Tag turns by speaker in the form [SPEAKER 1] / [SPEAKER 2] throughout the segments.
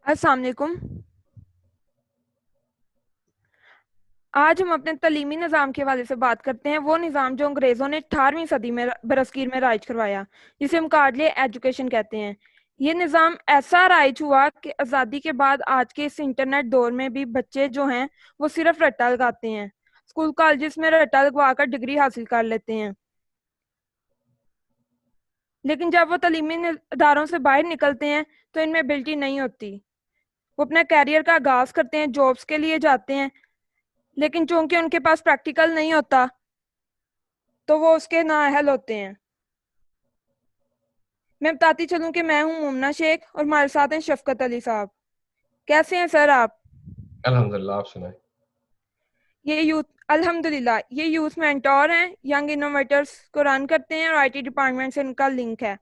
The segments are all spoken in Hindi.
[SPEAKER 1] अस्सलाम वालेकुम। आज हम अपने तलीमी निज़ाम के हवाले से बात करते हैं। वो निज़ाम जो अंग्रेज़ों ने 18वीं सदी में बरसगीर में राइज करवाया, जिसे हम कार्डले एजुकेशन कहते हैं। ये निज़ाम ऐसा राइज हुआ कि आज़ादी के बाद आज के इस इंटरनेट दौर में भी बच्चे जो हैं वो सिर्फ रट्टा लगाते हैं, स्कूल कॉलेजेस में रट्टा लगवा कर डिग्री हासिल कर लेते हैं। लेकिन जब वो तलीमी इदारों से बाहर निकलते हैं तो इनमें एबिलिटी नहीं होती। वो अपना कैरियर का आगाज करते हैं, जॉब्स के लिए जाते हैं, लेकिन चूंकि उनके पास प्रैक्टिकल नहीं होता तो वो उसके नाअहल होते हैं। मैं बताती चलूं कि मैं हूं मुमना शेख और हमारे साथ हैं शफकत अली साहब। कैसे हैं सर आप?
[SPEAKER 2] अल्हम्दुलिल्लाह। आप सुनाए।
[SPEAKER 1] ये यूथ अल्हम्दुलिल्लाह, ये यूथ मेंटोर हैं, यंग इनोवेटर्स को रन करते हैं और आईटी डिपार्टमेंट से उनका लिंक है।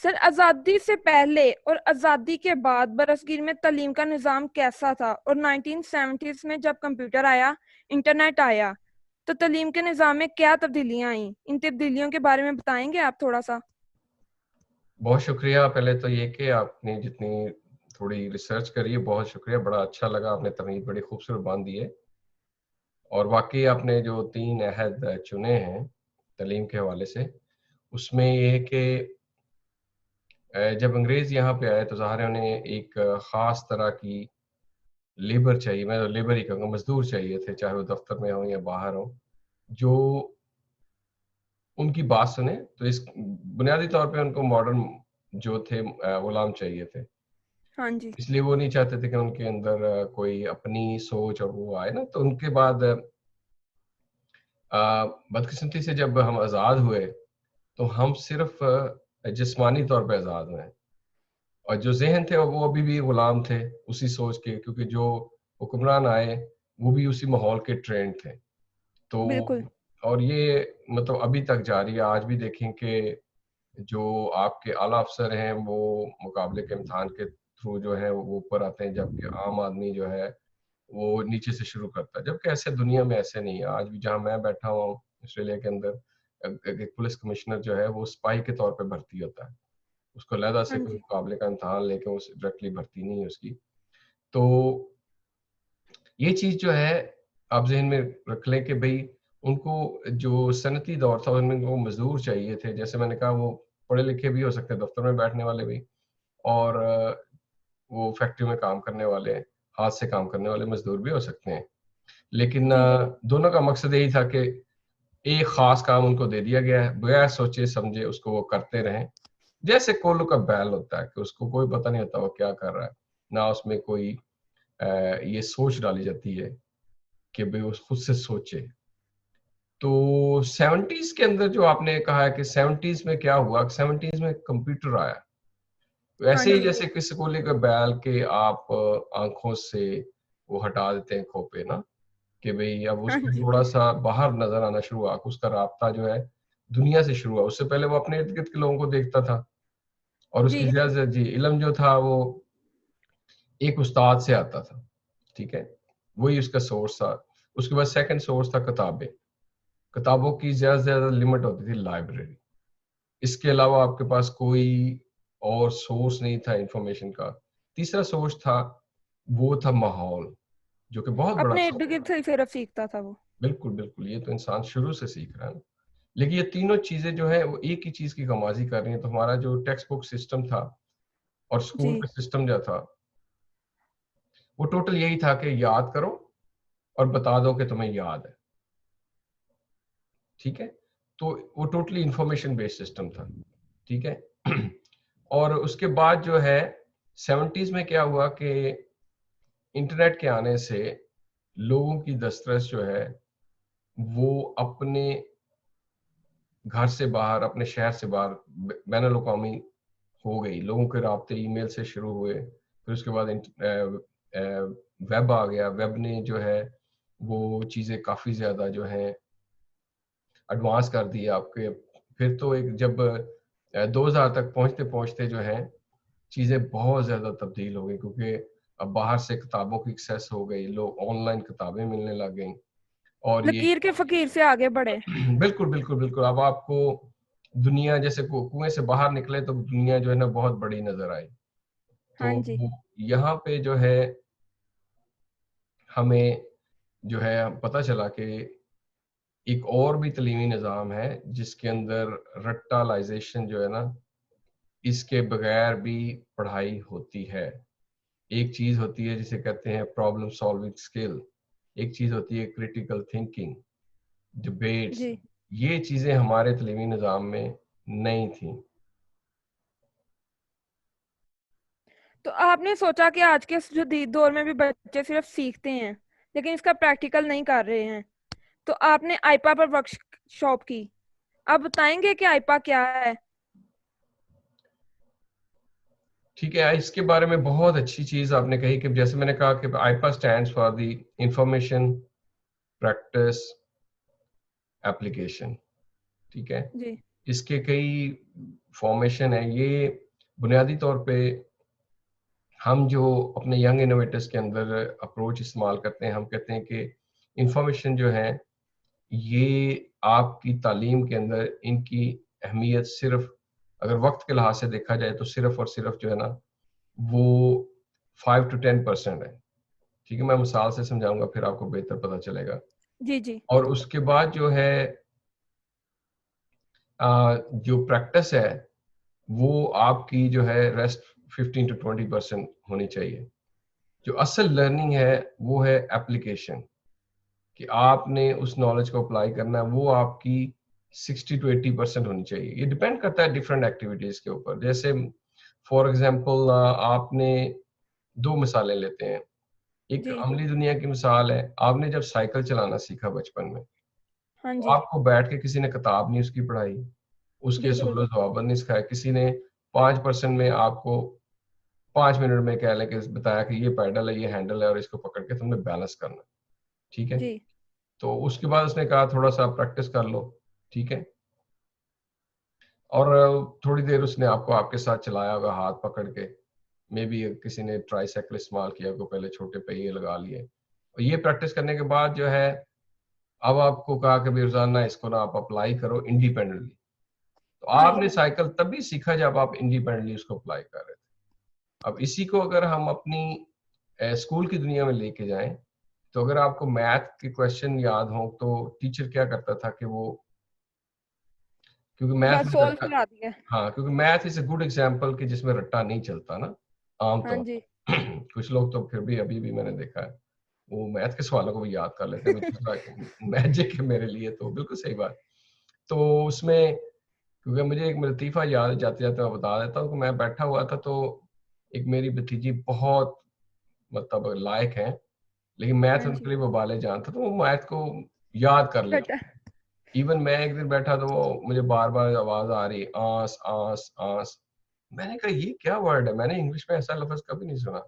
[SPEAKER 1] सर, आज़ादी से पहले और आज़ादी के बाद बरसगीर में तालीम का निज़ाम कैसा था, और 1970s में जब कंप्यूटर आया, इंटरनेट आया, तो तालीम के निज़ाम में क्या तब्दीलियां आई? इन तब्दीलियों के बारे में बताएंगे आप थोड़ा सा?
[SPEAKER 2] बहुत शुक्रिया। पहले तो ये कि आपने जितनी थोड़ी रिसर्च करी है, बहुत शुक्रिया। बड़ा अच्छा लगा, आपने तमीज़ बड़ी खूबसूरत बांध दी है। और वाकई आपने जो 3 अहद चुने हैं तालीम के हवाले से, उसमें ये है कि जब अंग्रेज़ यहाँ पे आए तो ज़ाहिर है उन्हें एक ख़ास तरह की लेबर चाहिए, मैं तो लेबर ही कहूँगा, मज़दूर चाहिए थे, चाहे वो दफ़्तर में हों या बाहर हों, जो उनकी बात सुने। तो इस बुनियादी तौर पे उनको मॉडर्न जो थे गुलाम चाहिए थे।
[SPEAKER 1] हाँ जी।
[SPEAKER 2] इसलिए वो नहीं चाहते थे कि उनके अंदर कोई अपनी सोच और वो आए ना। तो उनके बाद बदकिस्मती से जब हम आज़ाद हुए, तो हम सिर्फ़ जिस्मानी तौर पे आज़ाद हुए हैं, और जो ज़हन थे वो अभी भी गुलाम थे उसी सोच के, क्योंकि जो हुक्मरान आए, वो भी उसी माहौल के ट्रेंड थे। तो
[SPEAKER 1] बिल्कुल।
[SPEAKER 2] और ये मतलब अभी तक जारी है। आज भी देखें कि जो आपके आला अफ़सर हैं, वो मुकाबले के इम्तिहान के थ्रू जो है वो ऊपर आते हैं, जबकि आम आदमी जो है वो नीचे से शुरू करता है। जबकि ऐसे दुनिया में ऐसे नहीं है। आज भी जहाँ मैं बैठा हुआ हूँ ऑस्ट्रेलिया के अंदर, एक पुलिस कमिश्नर जो है वो सिपाही के तौर पे भर्ती होता है। उसको अलहदा
[SPEAKER 1] हाँ
[SPEAKER 2] से कोई
[SPEAKER 1] जी।
[SPEAKER 2] मुकाबले का इम्तिहान लेके वो डायरेक्टली भर्ती नहीं है उसकी। तो ये चीज़ जो है आप ज़हन में रख लें कि भई उनको जो सनती दौर था उनमें वो मज़दूर चाहिए थे। जैसे मैंने कहा, वो पढ़े लिखे भी हो सकते हैं, दफ़्तर में बैठने वाले भी, और वो फैक्ट्री में काम करने वाले, हाथ से काम करने वाले मज़दूर भी हो सकते हैं। लेकिन
[SPEAKER 1] जी।
[SPEAKER 2] दोनों का मकसद यही था कि एक ख़ास काम उनको दे दिया गया है, बगैर सोचे-समझे उसको वो करते रहें। जैसे कोल्हू का बैल होता है कि उसको कोई पता नहीं होता वो क्या कर रहा है। ना उसमें कोई ये सोच डाली जाती है कि भई वो खुद से सोचे। तो 70s के अंदर जो आपने कहा है कि 70s में क्या हुआ, 70s में कंप्यूटर आया। तो
[SPEAKER 1] हाँ
[SPEAKER 2] ऐसे ही
[SPEAKER 1] जी।
[SPEAKER 2] जैसे किसी को लेकर बैल के आप आँखों से वो हटा देते हैं खोपे ना, कि भई अब
[SPEAKER 1] हाँ
[SPEAKER 2] उसको
[SPEAKER 1] जी।
[SPEAKER 2] थोड़ा-सा बाहर नज़र आना शुरू हुआ, उसका राब्ता जो है दुनिया से शुरू हुआ। उससे पहले वो अपने इर्द-गिर्द के लोगों को देखता था, और
[SPEAKER 1] जी।
[SPEAKER 2] उसकी ज़्यादा जी इल्म जो था वो एक उस्ताद से आता था, ठीक है? वही उसका सोर्स था। उसके बाद सेकंड सोर्स था किताबें। किताबों की ज़्यादा से ज़्यादा लिमिट होती थी लाइब्रेरी। इसके अलावा आपके पास कोई और सोर्स नहीं था इन्फॉर्मेशन का। तीसरा सोर्स था, वो था माहौल, जो कि बहुत बड़ा
[SPEAKER 1] अपने इर्द
[SPEAKER 2] सोर्स
[SPEAKER 1] गिर्द
[SPEAKER 2] था।
[SPEAKER 1] से सिर्फ सीखता था वो।
[SPEAKER 2] बिल्कुल, बिल्कुल, ये तो इंसान शुरू से सीख रहा है ना। लेकिन ये तीनों चीज़ें जो हैं वो एक ही चीज़ की कमाज़ी कर रही हैं। तो हमारा जो टेक्स्ट बुक सिस्टम था और स्कूल
[SPEAKER 1] जी।
[SPEAKER 2] का सिस्टम जो था, वो टोटल यही था कि याद करो और बता दो कि तुम्हें याद है, ठीक है? तो वो टोटली इन्फॉर्मेशन बेस्ड सिस्टम था, ठीक है? और उसके बाद जो है 70s में क्या हुआ कि इंटरनेट के आने से लोगों की दस्तरस जो है वो अपने घर से बाहर, अपने शहर से बाहर बैनुल-अक़वामी हो गई। लोगों के राब्ते ईमेल से शुरू हुए, फिर उसके बाद वेब आ गया। वेब ने जो है वो चीज़ें काफ़ी ज़्यादा जो हैं एडवांस कर दी आपके। फिर तो एक जब 2000 तक पहुँचते-पहुँचते जो है चीज़ें बहुत ज़्यादा तब्दील हो गई, क्योंकि अब बाहर से किताबों की एक्सेस हो गई, लोग ऑनलाइन किताबें मिलने लग गईं। और ये
[SPEAKER 1] लकीर के फकीर से आगे बढ़े।
[SPEAKER 2] बिल्कुल, बिल्कुल, बिल्कुल। अब आपको दुनिया जैसे कुएं से बाहर निकले तो दुनिया जो है ना बहुत बड़ी नजर आई।
[SPEAKER 1] हाँ
[SPEAKER 2] तो
[SPEAKER 1] जी।
[SPEAKER 2] यहाँ पे जो है हमें जो है पता चला कि एक और भी तालीमी निज़ाम है जिसके अंदर रट्टालाइजेशन जो है ना, इसके बगैर भी पढ़ाई होती है। एक चीज होती है जिसे कहते हैं प्रॉब्लम सॉल्विंग स्किल, एक चीज होती है क्रिटिकल थिंकिंग, डिबेट्स।
[SPEAKER 1] जी।
[SPEAKER 2] ये चीजें हमारे तालीमी निज़ाम में नहीं थी।
[SPEAKER 1] तो आपने सोचा कि आज के इस जदीद दौर में भी बच्चे सिर्फ सीखते हैं लेकिन इसका प्रैक्टिकल नहीं कर रहे हैं, तो आपने आईपा पर वर्कशॉप की। आप बताएंगे कि आईपा क्या है?
[SPEAKER 2] ठीक है, इसके बारे में बहुत अच्छी चीज आपने कही कि जैसे मैंने कहा कि IPA stands for the information practice application. ठीक है,
[SPEAKER 1] जी।
[SPEAKER 2] इसके कई फॉर्मेशन है। ये बुनियादी तौर पे हम जो अपने यंग इनोवेटर्स के अंदर अप्रोच इस्तेमाल करते हैं, हम कहते हैं कि इंफॉर्मेशन जो है ये आपकी तालीम के अंदर इनकी अहमियत सिर्फ अगर वक्त के लिहाज से देखा जाए तो सिर्फ और सिर्फ जो है ना वो 5 to 10% है। ठीक है, मैं मिसाल से समझाऊंगा फिर आपको बेहतर पता चलेगा।
[SPEAKER 1] जी। जी।
[SPEAKER 2] और उसके बाद जो है जो प्रैक्टिस है वो आपकी जो है रेस्ट 15 to 20% होनी चाहिए। जो असल लर्निंग है वो है एप्लीकेशन, कि आपने उस नॉलेज को अप्लाई करना है, वो आपकी 60 to 80% होनी चाहिए। ये डिपेंड करता है डिफरेंट एक्टिविटीज के ऊपर। जैसे फॉर एग्जांपल आपने दो मिसालें लेते हैं। एक
[SPEAKER 1] जी।
[SPEAKER 2] अमली दुनिया की मिसाल है, आपने जब साइकिल चलाना सीखा बचपन में
[SPEAKER 1] हाँ
[SPEAKER 2] तो
[SPEAKER 1] जी।
[SPEAKER 2] आपको बैठ के किसी ने किताब नहीं उसकी पढ़ाई, उसके
[SPEAKER 1] बिल्कुल।
[SPEAKER 2] सोलो जवाब नहीं सिखाया, किसी ने 5% में आपको 5 मिनट में कह लें कि बताया कि ये पैडल है, ये हैंडल है और इसको पकड़ के तुमने बैलेंस करना है। ठीक है,
[SPEAKER 1] जी।
[SPEAKER 2] तो उसके बाद उसने कहा थोड़ा सा प्रैक्टिस कर लो। ठीक है, और थोड़ी देर उसने आपको आपके साथ चलाया होगा हाथ पकड़ के। मे बी किसी ने ट्राईसाइकिल इस्तेमाल किया को पहले छोटे पहिए लगा लिए, और ये प्रैक्टिस करने के बाद जो है अब आपको कहा कि भी रोजाना इसको ना आप अप्लाई करो इंडिपेंडेंटली। तो
[SPEAKER 1] जी।
[SPEAKER 2] आपने साइकिल तभी सीखा जब आप इंडिपेंडेंटली उसको अप्लाई कर रहे थे। अब इसी को अगर हम अपनी स्कूल की दुनिया में लेके जाएं, तो अगर आपको मैथ के क्वेश्चन याद हो तो टीचर क्या करता था कि वो, क्योंकि मैथ
[SPEAKER 1] बस
[SPEAKER 2] में
[SPEAKER 1] सॉल्व
[SPEAKER 2] रट्टा,
[SPEAKER 1] करा दिया।
[SPEAKER 2] हाँ क्योंकि math is a good example कि जिसमें रट्टा नहीं चलता ना
[SPEAKER 1] हाँ
[SPEAKER 2] आमतौर
[SPEAKER 1] जी।
[SPEAKER 2] पर। कुछ लोग तो फिर भी अभी भी मैंने देखा है वो मैथ के सवालों को भी याद कर लेते हैं, which is like मैजिक है मेरे लिए। तो बिल्कुल सही बात। तो उसमें क्योंकि मुझे एक लतीफ़ा याद जाते जाते मैं बता देता हूँ कि मैं बैठा हुआ था तो एक मेरी भतीजी बहुत मतलब लायक है, लेकिन मैथ
[SPEAKER 1] हाँ
[SPEAKER 2] उनके
[SPEAKER 1] जी।
[SPEAKER 2] लिए वबाले जान था, तो वो मैथ को याद कर लेती।
[SPEAKER 1] रटा।
[SPEAKER 2] इवन मैं एक दिन बैठा तो वो मुझे बार बार आवाज आ रही आस आस आस। मैंने कहा ये क्या वर्ड है, मैंने इंग्लिश में ऐसा लफ्ज कभी नहीं सुना।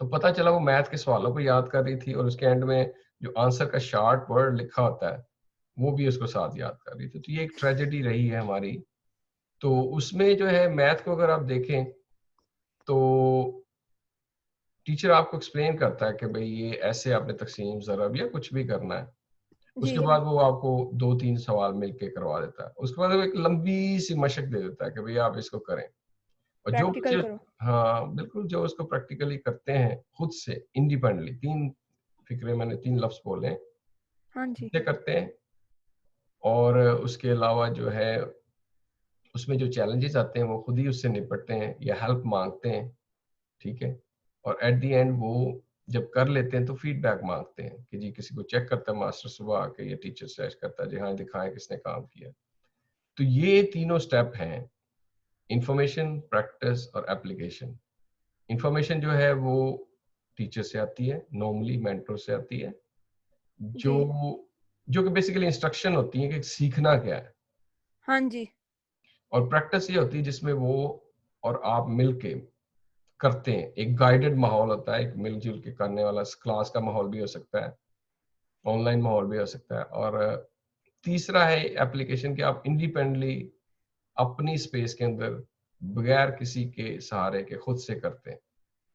[SPEAKER 2] तो पता चला वो मैथ के सवालों को याद कर रही थी और उसके एंड में जो आंसर का शॉर्ट वर्ड लिखा होता है वो भी उसको साथ याद कर रही थी। तो ये एक ट्रेजेडी रही है हमारी। तो उसमें जो है मैथ को अगर आप देखें तो टीचर आपको एक्सप्लेन करता है कि भाई ये ऐसे आपने तकसीम ज़रब या कुछ भी करना है।
[SPEAKER 1] जी।
[SPEAKER 2] उसके बाद वो आपको 2-3 सवाल मिलके करवा देता है। उसके बाद वो एक लंबी सी मशक दे देता है कि भई आप इसको करें। और जो
[SPEAKER 1] प्रैक्टिकल
[SPEAKER 2] बच्चे,
[SPEAKER 1] करो।
[SPEAKER 2] हाँ, बिल्कुल जो उसको प्रैक्टिकली करते हैं खुद से इंडिपेंडेंटली, 3 फ़िक्रे मैंने 3 लफ्ज़ बोले हैं,
[SPEAKER 1] हाँ
[SPEAKER 2] खुद
[SPEAKER 1] जी।
[SPEAKER 2] से करते हैं। और उसके अलावा जो है उसमें जो चैलेंजेस आते हैं वो खुद ही उससे निपटते हैं या हेल्प माँगते हैं। ठीक है? और एट द एंड वो जब कर लेते हैं तो फीडबैक माँगते हैं कि जी किसी को चेक करता है मास्टर सुबह आके या टीचर चेक करता है, जी हाँ, दिखाएँ किसने काम किया। तो ये तीनों स्टेप हैं, इंफॉर्मेशन, प्रैक्टिस और एप्लीकेशन। इंफॉर्मेशन जो है वो टीचर से आती है, नॉर्मली मेंटर से आती है,
[SPEAKER 1] जी।
[SPEAKER 2] जो जो कि बेसिकली इंस्ट्रक्शन होती है कि सीखना क्या है।
[SPEAKER 1] हाँ जी।
[SPEAKER 2] और प्रैक्टिस ये होती है जिसमें वो और आप मिलके करते हैं। एक गाइडेड माहौल होता है, एक मिलजुल के करने वाला क्लास का माहौल भी हो सकता है, ऑनलाइन माहौल भी हो सकता है। और तीसरा है एप्लीकेशन कि आप इंडिपेंडेंटली अपनी स्पेस के अंदर बगैर किसी के सहारे के खुद से करते हैं,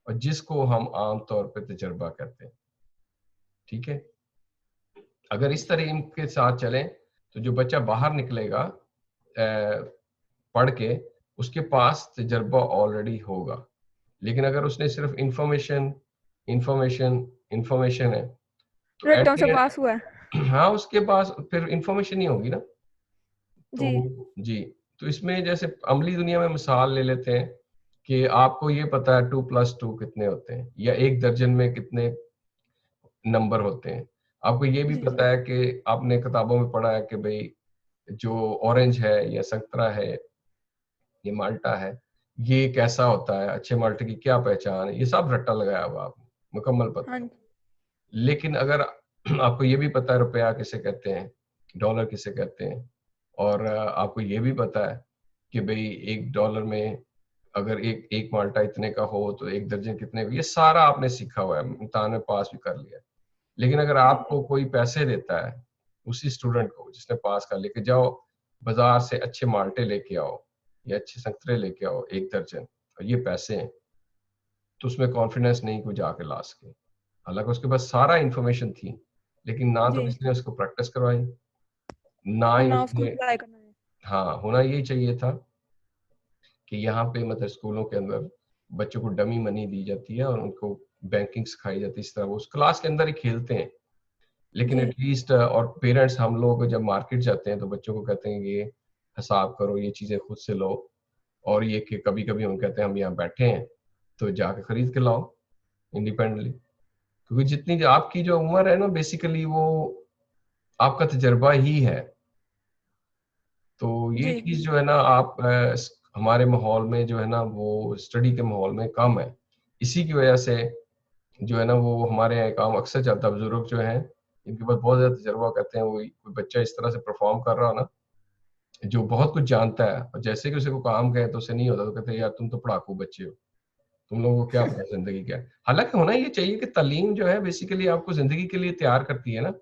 [SPEAKER 2] और जिसको हम आम तौर पे तजर्बा कहते हैं। ठीक है, अगर इस
[SPEAKER 1] जी।
[SPEAKER 2] तरह के साथ चलें तो जो बच्चा बाहर निकलेगा पढ़ के उसके पास तजर्बा ऑलरेडी होगा। लेकिन अगर उसने सिर्फ इंफॉर्मेशन इंफॉर्मेशन इंफॉर्मेशन है तो एट
[SPEAKER 1] रट्टों से
[SPEAKER 2] द
[SPEAKER 1] पास हुआ है।
[SPEAKER 2] एंड हाँ उसके पास फिर इंफॉर्मेशन ही होगी ना।
[SPEAKER 1] जी
[SPEAKER 2] तो जी, तो इसमें जैसे अमली दुनिया में मिसाल ले लेते हैं कि आपको ये पता है 2+2 कितने होते हैं या एक दर्जन में कितने नंबर होते हैं। आपको ये भी
[SPEAKER 1] जी जी
[SPEAKER 2] पता है कि आपने किताबों में पढ़ा है कि भाई जो ऑरेंज है या संतरा है, ये माल्टा है, ये कैसा होता है, अच्छे माल्टे की क्या पहचान है, ये सब रट्टा लगाया हुआ आपने, मुकम्मल
[SPEAKER 1] हाँ
[SPEAKER 2] पता है।
[SPEAKER 1] जी
[SPEAKER 2] लेकिन अगर आपको ये भी पता है रुपया किसे कहते हैं, डॉलर किसे कहते हैं, और आपको ये भी पता है कि भाई $1 में अगर एक एक माल्टा इतने का हो तो एक दर्जन कितने का, ये सारा आपने सीखा हुआ है, इम्तिहान में पास भी कर लिया है। लेकिन अगर
[SPEAKER 1] जी
[SPEAKER 2] आपको कोई पैसे देता है उसी स्टूडेंट को जिसने पास कर, लेके जाओ बाजार से अच्छे माल्टे लेके आओ या अच्छे संतरे लेके आओ एक दर्जन, और ये पैसे हैं, तो उसमें कॉन्फिडेंस नहीं कोई जाके ला सके। हालांकि उसके पास सारा इंफॉर्मेशन थी, लेकिन ना तो
[SPEAKER 1] जी।
[SPEAKER 2] किसी ने उसको प्रैक्टिस करवाई, ना
[SPEAKER 1] और
[SPEAKER 2] ही
[SPEAKER 1] ना उसको
[SPEAKER 2] उसने।
[SPEAKER 1] अप्लाई करना है।
[SPEAKER 2] हाँ, होना यही चाहिए था कि यहाँ पे मतलब स्कूलों के अंदर बच्चों को डमी मनी दी जाती है और उनको बैंकिंग सिखाई जाती है, इस तरह वो उस क्लास के अंदर ही खेलते हैं। लेकिन
[SPEAKER 1] जी
[SPEAKER 2] एटलीस्ट और पेरेंट्स हम लोग जब मार्केट जाते हैं तो बच्चों को कहते हैं कि ये हिसाब करो, ये चीजें खुद से लो, और ये कि कभी कभी हम कहते हैं हम यहाँ बैठे हैं तो जाके खरीद के लाओ इंडिपेंडेंटली, क्योंकि जितनी जो आपकी जो उम्र है ना बेसिकली वो आपका तजर्बा ही है। तो ये
[SPEAKER 1] जी
[SPEAKER 2] चीज जो है ना आप हमारे माहौल में जो है ना वो स्टडी के माहौल में कम है। इसी की वजह से जो है ना वो हमारे यहाँ काम अक्सर चलता है, बुजुर्ग जो हैं इनके पास बहुत ज्यादा तजर्बा, कहते हैं वो कोई बच्चा इस तरह से परफॉर्म कर रहा हो ना जो बहुत कुछ जानता है, और जैसे कि उसे को काम कहे तो उसे नहीं होता, तो कहते हैं यार तुम तो पढ़ाकू बच्चे हो, तुम लोगों को क्या पता जिंदगी क्या है। हालांकि होना ये चाहिए कि तालीम जो है बेसिकली आपको जिंदगी के लिए तैयार करती है ना,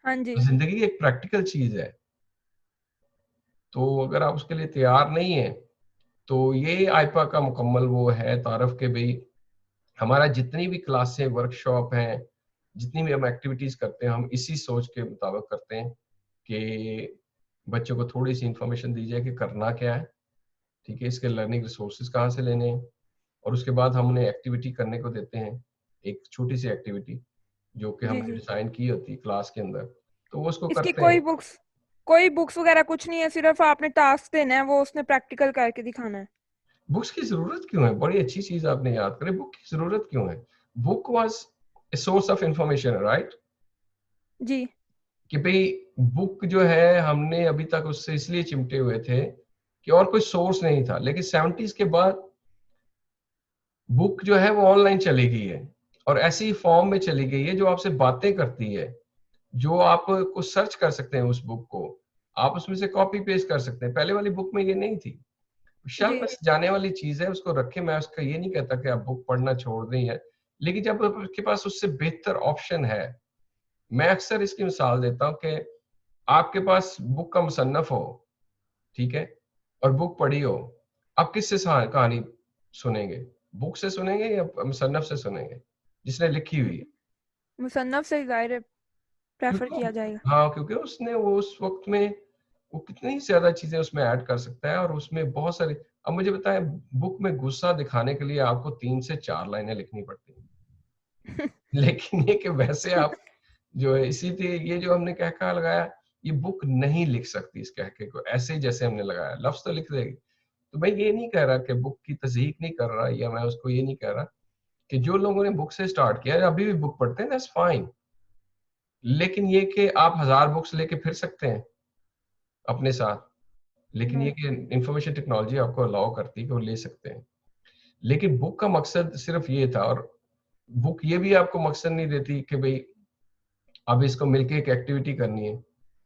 [SPEAKER 1] हाँ जी
[SPEAKER 2] तो जिंदगी एक प्रैक्टिकल चीज है। तो अगर आप उसके लिए तैयार नहीं है तो ये आइपा का मुकम्मल वो है तारफ के भाई हमारा जितनी भी क्लासें वर्कशॉप हैं, जितनी भी हम एक्टिविटीज करते हैं, हम इसी सोच के मुताबिक करते हैं कि बच्चों को थोड़ी सी इंफॉर्मेशन दी जाए कि करना क्या है, ठीक है, इसके लर्निंग रिसोर्सेज कहाँ से लेने हैं, और उसके बाद हम उन्हें एक्टिविटी करने को देते हैं, एक छोटी सी एक्टिविटी जो कि
[SPEAKER 1] जी
[SPEAKER 2] हमने
[SPEAKER 1] जी।
[SPEAKER 2] डिजाइन की होती है क्लास के अंदर, तो वो उसको
[SPEAKER 1] इसकी
[SPEAKER 2] करते हैं।
[SPEAKER 1] कोई बुक्स वगैरह कुछ नहीं है, सिर्फ आपने टास्क देना है, वो उसने प्रैक्टिकल करके दिखाना है।
[SPEAKER 2] बुक्स की जरूरत क्यों है? बड़ी अच्छी चीज आपने याद करी, बुक की जरूरत क्यों है? Book was a source of information, right?
[SPEAKER 1] जी
[SPEAKER 2] कि भाई बुक जो है हमने अभी तक उससे इसलिए चिमटे हुए थे कि और कोई सोर्स नहीं था, लेकिन 70s के बाद बुक जो है वो ऑनलाइन चली गई है, और ऐसी फॉर्म में चली गई है जो आपसे बातें करती है, जो आप कुछ सर्च कर सकते हैं उस बुक को, आप उसमें से कॉपी पेस्ट कर सकते हैं। पहले वाली बुक में ये नहीं थी।
[SPEAKER 1] जी
[SPEAKER 2] शेल्फ में जाने वाली चीज है, उसको रखें, मैं उसका ये नहीं कहता कि आप बुक पढ़ना छोड़ दें है, लेकिन जब आपके पास उससे बेहतर ऑप्शन है, मैं अक्सर इसकी मिसाल देता हूँ कि आपके पास बुक का मुसन्नफ हो, ठीक है, और बुक पढ़ी हो, आप किससे कहानी सुनेंगे? बुक से सुनेंगे या मुसन्नफ से सुनेंगे जिसने लिखी हुई है?
[SPEAKER 1] मुसन्नफ से जाहिर है प्रेफर
[SPEAKER 2] क्योंकि
[SPEAKER 1] किया जाएगा।
[SPEAKER 2] हाँ, क्योंकि उसने वो उस वक्त में वो कितनी ज्यादा चीजें उसमें ऐड कर सकता है, और उसमें बहुत सारी। अब मुझे बताएं, बुक में गुस्सा दिखाने के लिए आपको 3 से 4 लाइनें लिखनी पड़ती हैं, लेकिन ये कि वैसे आप जो है इसीलिए ये जो हमने कहका लगाया, ये बुक नहीं लिख सकती इस कहके को ऐसे ही जैसे हमने लगाया, लफ्ज तो लिख देगी। तो मैं ये नहीं कह रहा कि बुक की तस्दीक नहीं कर रहा, या मैं उसको ये नहीं कह रहा कि जो लोगों ने बुक से स्टार्ट किया अभी भी बुक पढ़ते हैं, दैट्स फाइन। लेकिन ये कि आप 1000 बुक्स लेके फिर सकते हैं अपने साथ, लेकिन ये
[SPEAKER 1] नो
[SPEAKER 2] कि इंफॉर्मेशन टेक्नोलॉजी आपको अलाउ करती है कि वो ले सकते हैं। लेकिन बुक का मकसद सिर्फ ये था, और बुक ये भी आपको मकसद नहीं देती कि भाई अब इसको मिलके एक एक्टिविटी करनी है।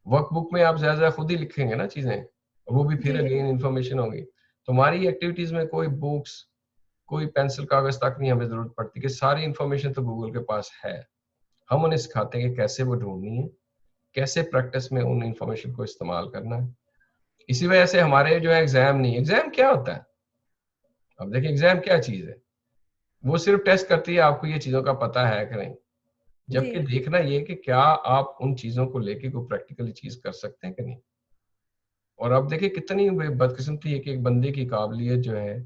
[SPEAKER 2] वर्कबुक में आप ज्यादा खुद ही लिखेंगे ना चीजें, और वो भी फिर
[SPEAKER 1] जी जी
[SPEAKER 2] अगेन इंफॉर्मेशन होगी। तो हमारी एक्टिविटीज में कोई बुक्स, कोई पेंसिल कागज तक नहीं हमें जरूरत पड़ती, कि सारी इंफॉर्मेशन तो गूगल के पास है। हम उन्हें सिखाते हैं कि कैसे वो ढूंढनी है, कैसे प्रैक्टिस में उन इंफॉर्मेशन को इस्तेमाल करना है। इसी वजह से हमारे जो है एग्जाम नहीं, एग्जाम क्या होता है? अब देखिए एग्जाम क्या चीज है, वो सिर्फ टेस्ट करती है आपको ये चीजों का पता है कि नहीं,
[SPEAKER 1] जी
[SPEAKER 2] जबकि देखना ये कि क्या आप उन चीजों को लेके कोई प्रैक्टिकली चीज कर सकते हैं कि नहीं। और अब देखिए कितनी बदकिस्मती है कि एक बंदे की काबिलियत जो है,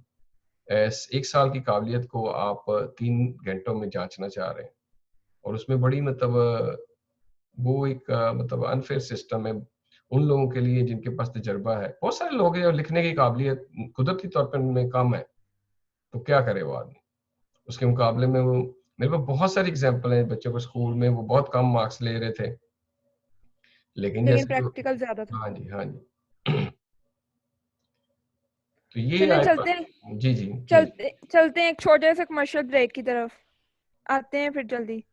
[SPEAKER 2] 1 साल की काबिलियत को आप 3 घंटों में जांचना चाह रहे हैं। और उसमें बड़ी मतलब वो एक मतलब अनफेयर सिस्टम है उन लोगों के लिए जिनके पास तजर्बा है। बहुत सारे लोग हैं और लिखने की काबिलियत कुदरती तौर पर उनमें कम है, तो क्या करे वो आदमी। उसके मुकाबले में वो, मेरे पास बहुत सारी एग्जांपल है बच्चों को स्कूल में वो बहुत कम मार्क्स ले रहे थे, लेकिन
[SPEAKER 1] लेकिन
[SPEAKER 2] जैसे वो,
[SPEAKER 1] प्रैक्टिकल ज्यादा था।
[SPEAKER 2] हाँ जी, हाँ जी। तो ये
[SPEAKER 1] चलिए
[SPEAKER 2] आए
[SPEAKER 1] चलते हैं,
[SPEAKER 2] जी जी प्लीज।
[SPEAKER 1] चलते चलते हैं एक छोटे से कमर्शियल ब्रेक की तरफ, आते हैं फिर जल्दी।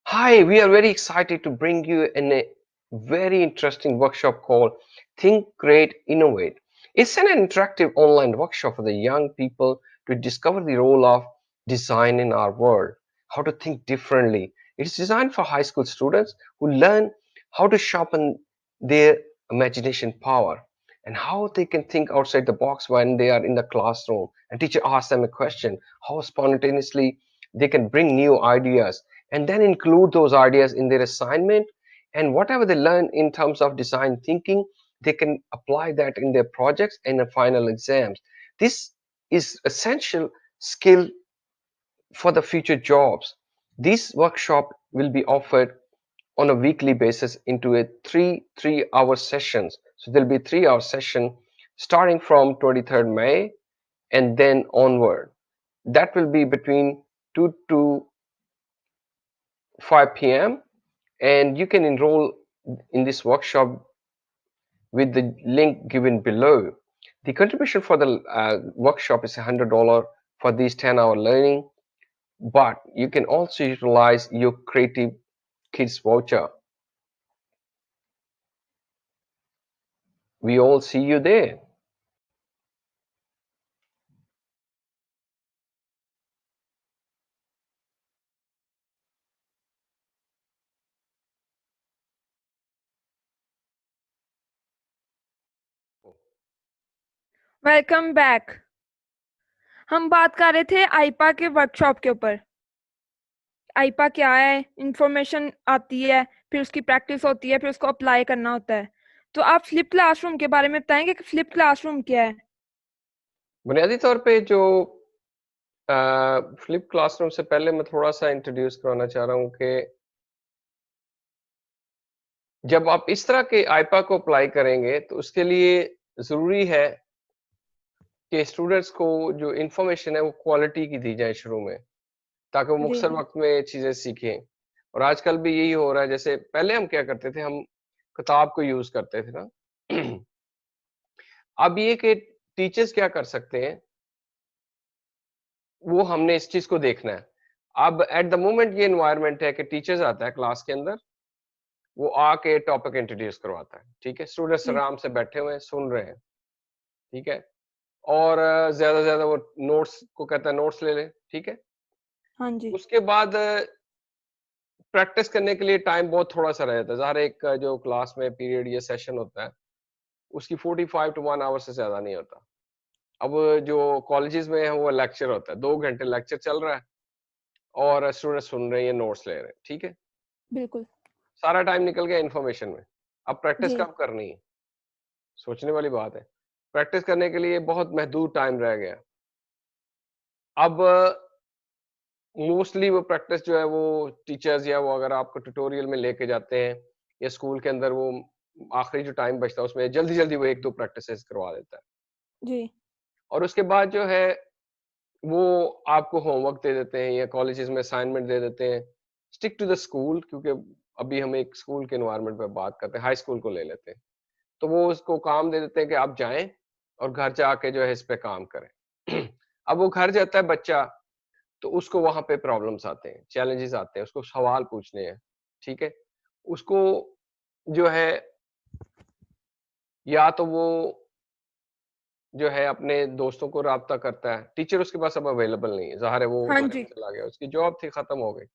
[SPEAKER 3] Hi, we are very excited to bring you in a very interesting workshop called Think, Create, Innovate. It's an interactive online workshop for the young people to discover the role of design in our world, how to think differently. It's designed for high school students who learn how to sharpen their imagination power and how they can think outside the box when they are in the classroom and teacher asks them a question, how spontaneously they can bring new ideas and then include those ideas in their assignment, and whatever they learn in terms of design thinking they can apply that in their projects and the final exams. This is essential skill for the future jobs. This workshop will be offered on a weekly basis into a three-hour sessions. So there'll be 3 hour session starting from 23rd May and then onward. That will be between 2 to 5 p.m. and you can enroll in this workshop with the link given below. The contribution for the workshop is $100 for this 10-hour learning, but you can also utilize your Creative Kids voucher. We all see you there.
[SPEAKER 1] Welcome back. हम बात कर रहे थे आईपा के वर्कशॉप के ऊपर। आईपा क्या है, इंफॉर्मेशन आती है, फिर उसकी प्रैक्टिस होती है, फिर उसको अप्लाई करना होता है। तो आप फ्लिप क्लासरूम के बारे में बताएंगे कि फ्लिप क्लासरूम क्या है?
[SPEAKER 3] बुनियादी तौर पे जो फ्लिप क्लासरूम से पहले मैं थोड़ा सा इंट्रोड्यूस करवाना चाह रहा हूँ कि जब आप इस तरह के आईपा को अप्लाई करेंगे तो उसके लिए जरूरी है कि स्टूडेंट्स को जो इन्फॉर्मेशन है वो क्वालिटी की दी जाए शुरू में, ताकि वो
[SPEAKER 1] जी
[SPEAKER 3] मुख्तसर
[SPEAKER 1] जी।
[SPEAKER 3] वक्त में चीजें सीखें। और आजकल भी यही हो रहा है, जैसे पहले हम क्या करते थे, हम किताब को यूज करते थे ना। अब ये कि टीचर्स क्या कर सकते हैं, वो हमने इस चीज को देखना है। अब एट द मोमेंट ये एनवायरनमेंट है कि टीचर्स आता है क्लास के अंदर, वो आके टॉपिक इंट्रोड्यूस करवाता है, ठीक है, स्टूडेंट्स
[SPEAKER 1] जी
[SPEAKER 3] आराम से बैठे हुए हैं सुन रहे हैं, ठीक है। और ज्यादा से ज्यादा वो नोट्स को कहता है नोट्स ले ले, ठीक है।
[SPEAKER 1] हाँ जी।
[SPEAKER 3] उसके बाद प्रैक्टिस करने के लिए टाइम बहुत थोड़ा सा रह जाता है। ज़ाहिर है एक जो क्लास में पीरियड या सेशन होता है, उसकी 45 टू 1 आवर से ज़्यादा नहीं होता। अब जो कॉलेजेस में है वो लेक्चर होता है, 2 घंटे लेक्चर चल रहा है और स्टूडेंट सुन रहे हैं या नोट्स ले रहे हैं, ठीक है।
[SPEAKER 1] बिल्कुल।
[SPEAKER 3] सारा टाइम निकल गया इन्फॉर्मेशन में। अब प्रैक्टिस
[SPEAKER 1] जी
[SPEAKER 3] कब करनी है? सोचने वाली बात है। प्रैक्टिस करने के लिए बहुत महदूद टाइम रह गया। अब मोस्टली वो प्रैक्टिस जो है वो टीचर्स या वो अगर आपको ट्यूटोरियल में लेके जाते हैं या स्कूल के अंदर वो आखिरी जो टाइम बचता है उसमें जल्दी जल्दी वो 1-2 प्रैक्टिसेस करवा देता है।
[SPEAKER 1] जी।
[SPEAKER 3] और उसके बाद जो है वो आपको होमवर्क दे देते हैं या कॉलेजेस में असाइनमेंट दे देते हैं। स्टिक टू द स्कूल, क्योंकि अभी हम एक स्कूल के एनवायरनमेंट पे बात करते हैं, हाई स्कूल को ले लेते हैं। तो वो उसको काम दे देते हैं कि आप जाएं और घर जाके जो है इस पे काम करें। अब वो घर जाता है बच्चा, तो उसको वहां पे प्रॉब्लम्स आते हैं, चैलेंजेस आते हैं, उसको सवाल पूछने हैं, ठीक है। उसको जो है या तो वो जो है अपने दोस्तों को राब्ता करता है, टीचर उसके पास अब अवेलेबल नहीं है, ज़ाहिर है वो
[SPEAKER 1] हाँ
[SPEAKER 3] दुनिया
[SPEAKER 1] जी।
[SPEAKER 3] में चला गया, उसकी जॉब थी खत्म हो गई।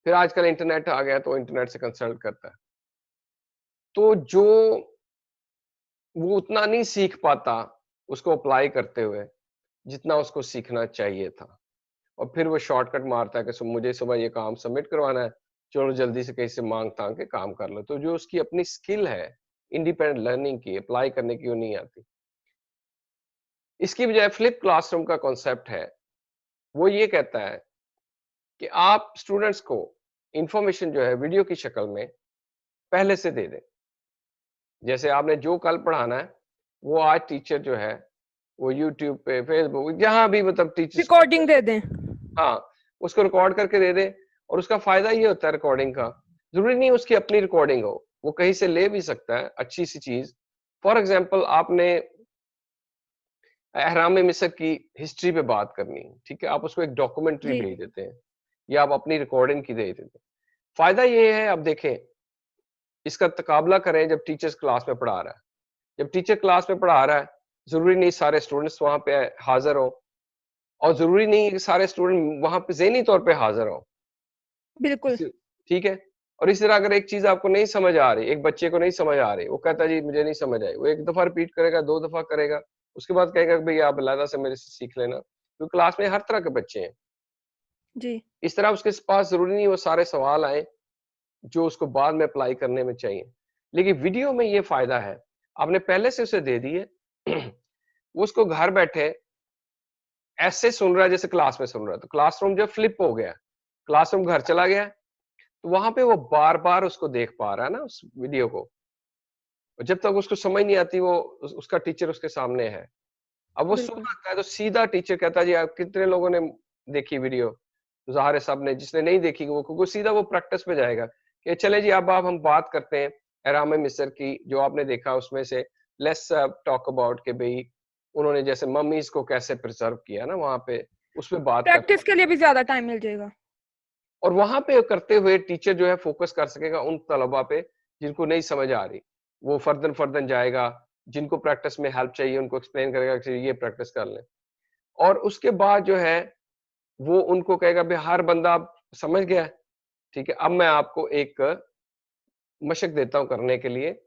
[SPEAKER 3] फिर आजकल इंटरनेट आ गया तो इंटरनेट से कंसल्ट करता है। तो जो वो उतना नहीं सीख पाता उसको अप्लाई करते हुए, जितना उसको सीखना चाहिए था। और फिर वो शॉर्टकट मारता है कि मुझे सुबह ये काम सबमिट करवाना है, चलो जल्दी से कहीं से मांग तांग के काम कर लो। तो जो उसकी अपनी स्किल है इंडिपेंडेंट लर्निंग की, अप्लाई करने की, वो नहीं आती। इसकी बजाय फ्लिप क्लासरूम का कॉन्सेप्ट है, वो ये कहता है कि आप स्टूडेंट्स को इंफॉर्मेशन जो है वीडियो की शक्ल में पहले से दे दें। जैसे आपने जो कल पढ़ाना है, वो आज टीचर जो है, वो यूट्यूब पे, फेसबुक, जहाँ भी मतलब टीचर्स को
[SPEAKER 1] रिकॉर्डिंग दे दें।
[SPEAKER 3] हाँ, उसको रिकॉर्ड करके दे दें। और उसका फायदा ये होता है रिकॉर्डिंग का, जरूरी नहीं उसकी अपनी रिकॉर्डिंग हो, वो कहीं से ले भी सकता है अच्छी सी चीज। फॉर एग्जाम्पल, आपने एहराम मिस्र की हिस्ट्री पे बात करनी है, ठीक है, आप उसको एक डॉक्यूमेंट्री
[SPEAKER 1] जी
[SPEAKER 3] भेज देते हैं या आप अपनी रिकॉर्डिंग की दे देते हैं। फायदा ये है, अब देखें, इसका तकाबला करें जब टीचर्स क्लास में पढ़ा रहा है। जब टीचर क्लास में पढ़ा रहा है, जरूरी नहीं सारे स्टूडेंट्स वहां पे हाजिर हो, और जरूरी नहीं कि सारे स्टूडेंट वहां पे ज़हनी तौर पे हाजिर हो।
[SPEAKER 1] बिल्कुल।
[SPEAKER 3] ठीक है। और इस तरह अगर एक चीज आपको नहीं समझ आ रही, एक बच्चे को नहीं समझ आ रही, वो कहता है जी मुझे नहीं समझ आई, वो एक दफा रिपीट करेगा, 2 दफा करेगा, उसके बाद कहेगा कि भैया आप अलहदा से मेरे से सीख लेना, क्योंकि क्लास में हर तरह के बच्चे हैं।
[SPEAKER 1] जी
[SPEAKER 3] इस तरह उसके पास जरूरी नहीं वो सारे सवाल आए जो उसको बाद में अप्लाई करने में चाहिए। लेकिन वीडियो में ये फायदा है, आपने पहले से उसे दे दिए, वो उसको घर बैठे ऐसे सुन रहा है जैसे क्लास में सुन रहा है। तो क्लासरूम जो फ्लिप हो गया, क्लासरूम घर चला गया, तो वहां पे वो बार बार उसको देख पा रहा है ना उस वीडियो को। और जब तक उसको समझ नहीं आती, वो उसका टीचर उसके सामने है। अब वो सुन
[SPEAKER 1] बिल्कुल।
[SPEAKER 3] आता है तो सीधा टीचर कहता है जी आप कितने लोगों ने देखी वीडियो। तो ज़ाहिर है सब ने, जिसने नहीं देखी वो सीधा वो प्रैक्टिस में जाएगा कि चले जी अब हम बात करते हैं एहराम मिस्र की, जो आपने देखा उसमें से लेट्स टॉक अबाउट के भाई उन्होंने जैसे मम्मीज को कैसे प्रिजर्व किया ना वहां पे, उस पर बात करते
[SPEAKER 1] प्रैक्टिस
[SPEAKER 3] हैं।
[SPEAKER 1] के लिए भी ज्यादा टाइम मिल जाएगा।
[SPEAKER 3] और वहां पे करते हुए टीचर जो है फोकस कर सकेगा उन तलबा पे जिनको नहीं समझ आ रही। वो फर्दन फर्दन जाएगा, जिनको प्रैक्टिस में हेल्प चाहिए उनको एक्सप्लेन करेगा कि ये प्रैक्टिस कर लें। और उसके बाद जो है वो उनको कहेगा भाई हर बंदा अब समझ गया है, ठीक है, अब मैं आपको एक मशक देता हूँ करने के लिए,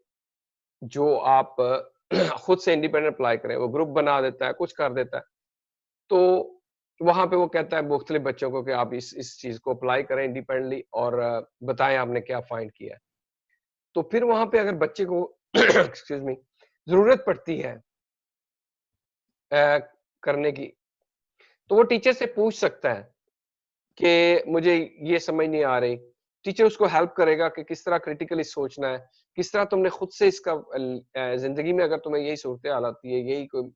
[SPEAKER 3] जो आप खुद से इंडिपेंडेंट अप्लाई करें। वो ग्रुप बना देता है, कुछ कर देता है। तो वहां पे वो कहता है मुख्तलिफ बच्चों को कि आप इस चीज को अप्लाई करें इंडिपेंडेंटली, और बताएं आपने क्या फाइंड किया है। तो फिर वहां पे अगर बच्चे को एक्सक्यूज मी जरूरत पड़ती है करने की, तो वो टीचर से पूछ सकता है कि मुझे ये समझ नहीं आ रही। टीचर उसको हेल्प करेगा कि किस तरह क्रिटिकली सोचना है, किस तरह तुमने खुद से इसका जिंदगी में अगर तुम्हें यही सूरत हाल आती है, यही कोई,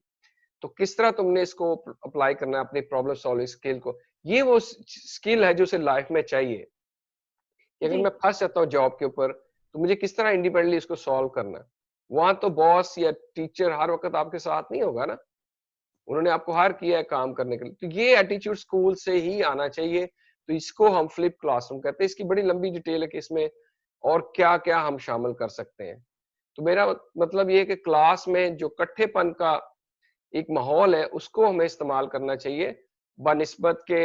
[SPEAKER 3] तो किस तरह तुमने इसको अप्लाई करना है अपनी प्रॉब्लम सॉल्विंग स्किल को। ये वो स्किल है जो उसे लाइफ में चाहिए कि अगर
[SPEAKER 1] जी
[SPEAKER 3] मैं फंस जाता हूँ जॉब के ऊपर, तो मुझे किस तरह इंडिपेंडेंटली इसको सॉल्व करना है। वहां तो बॉस या टीचर हर वक्त आपके साथ नहीं होगा ना, उन्होंने आपको हायर किया है काम करने के लिए। तो ये एटीट्यूड स्कूल से ही आना चाहिए। तो इसको हम फ्लिप क्लासरूम कहते हैं। इसकी बड़ी लंबी डिटेल है कि इसमें और क्या क्या हम शामिल कर सकते हैं। तो मेरा मतलब ये है कि क्लास में जो कट्ठेपन का एक माहौल है उसको हमें इस्तेमाल करना चाहिए, बनिस्बत के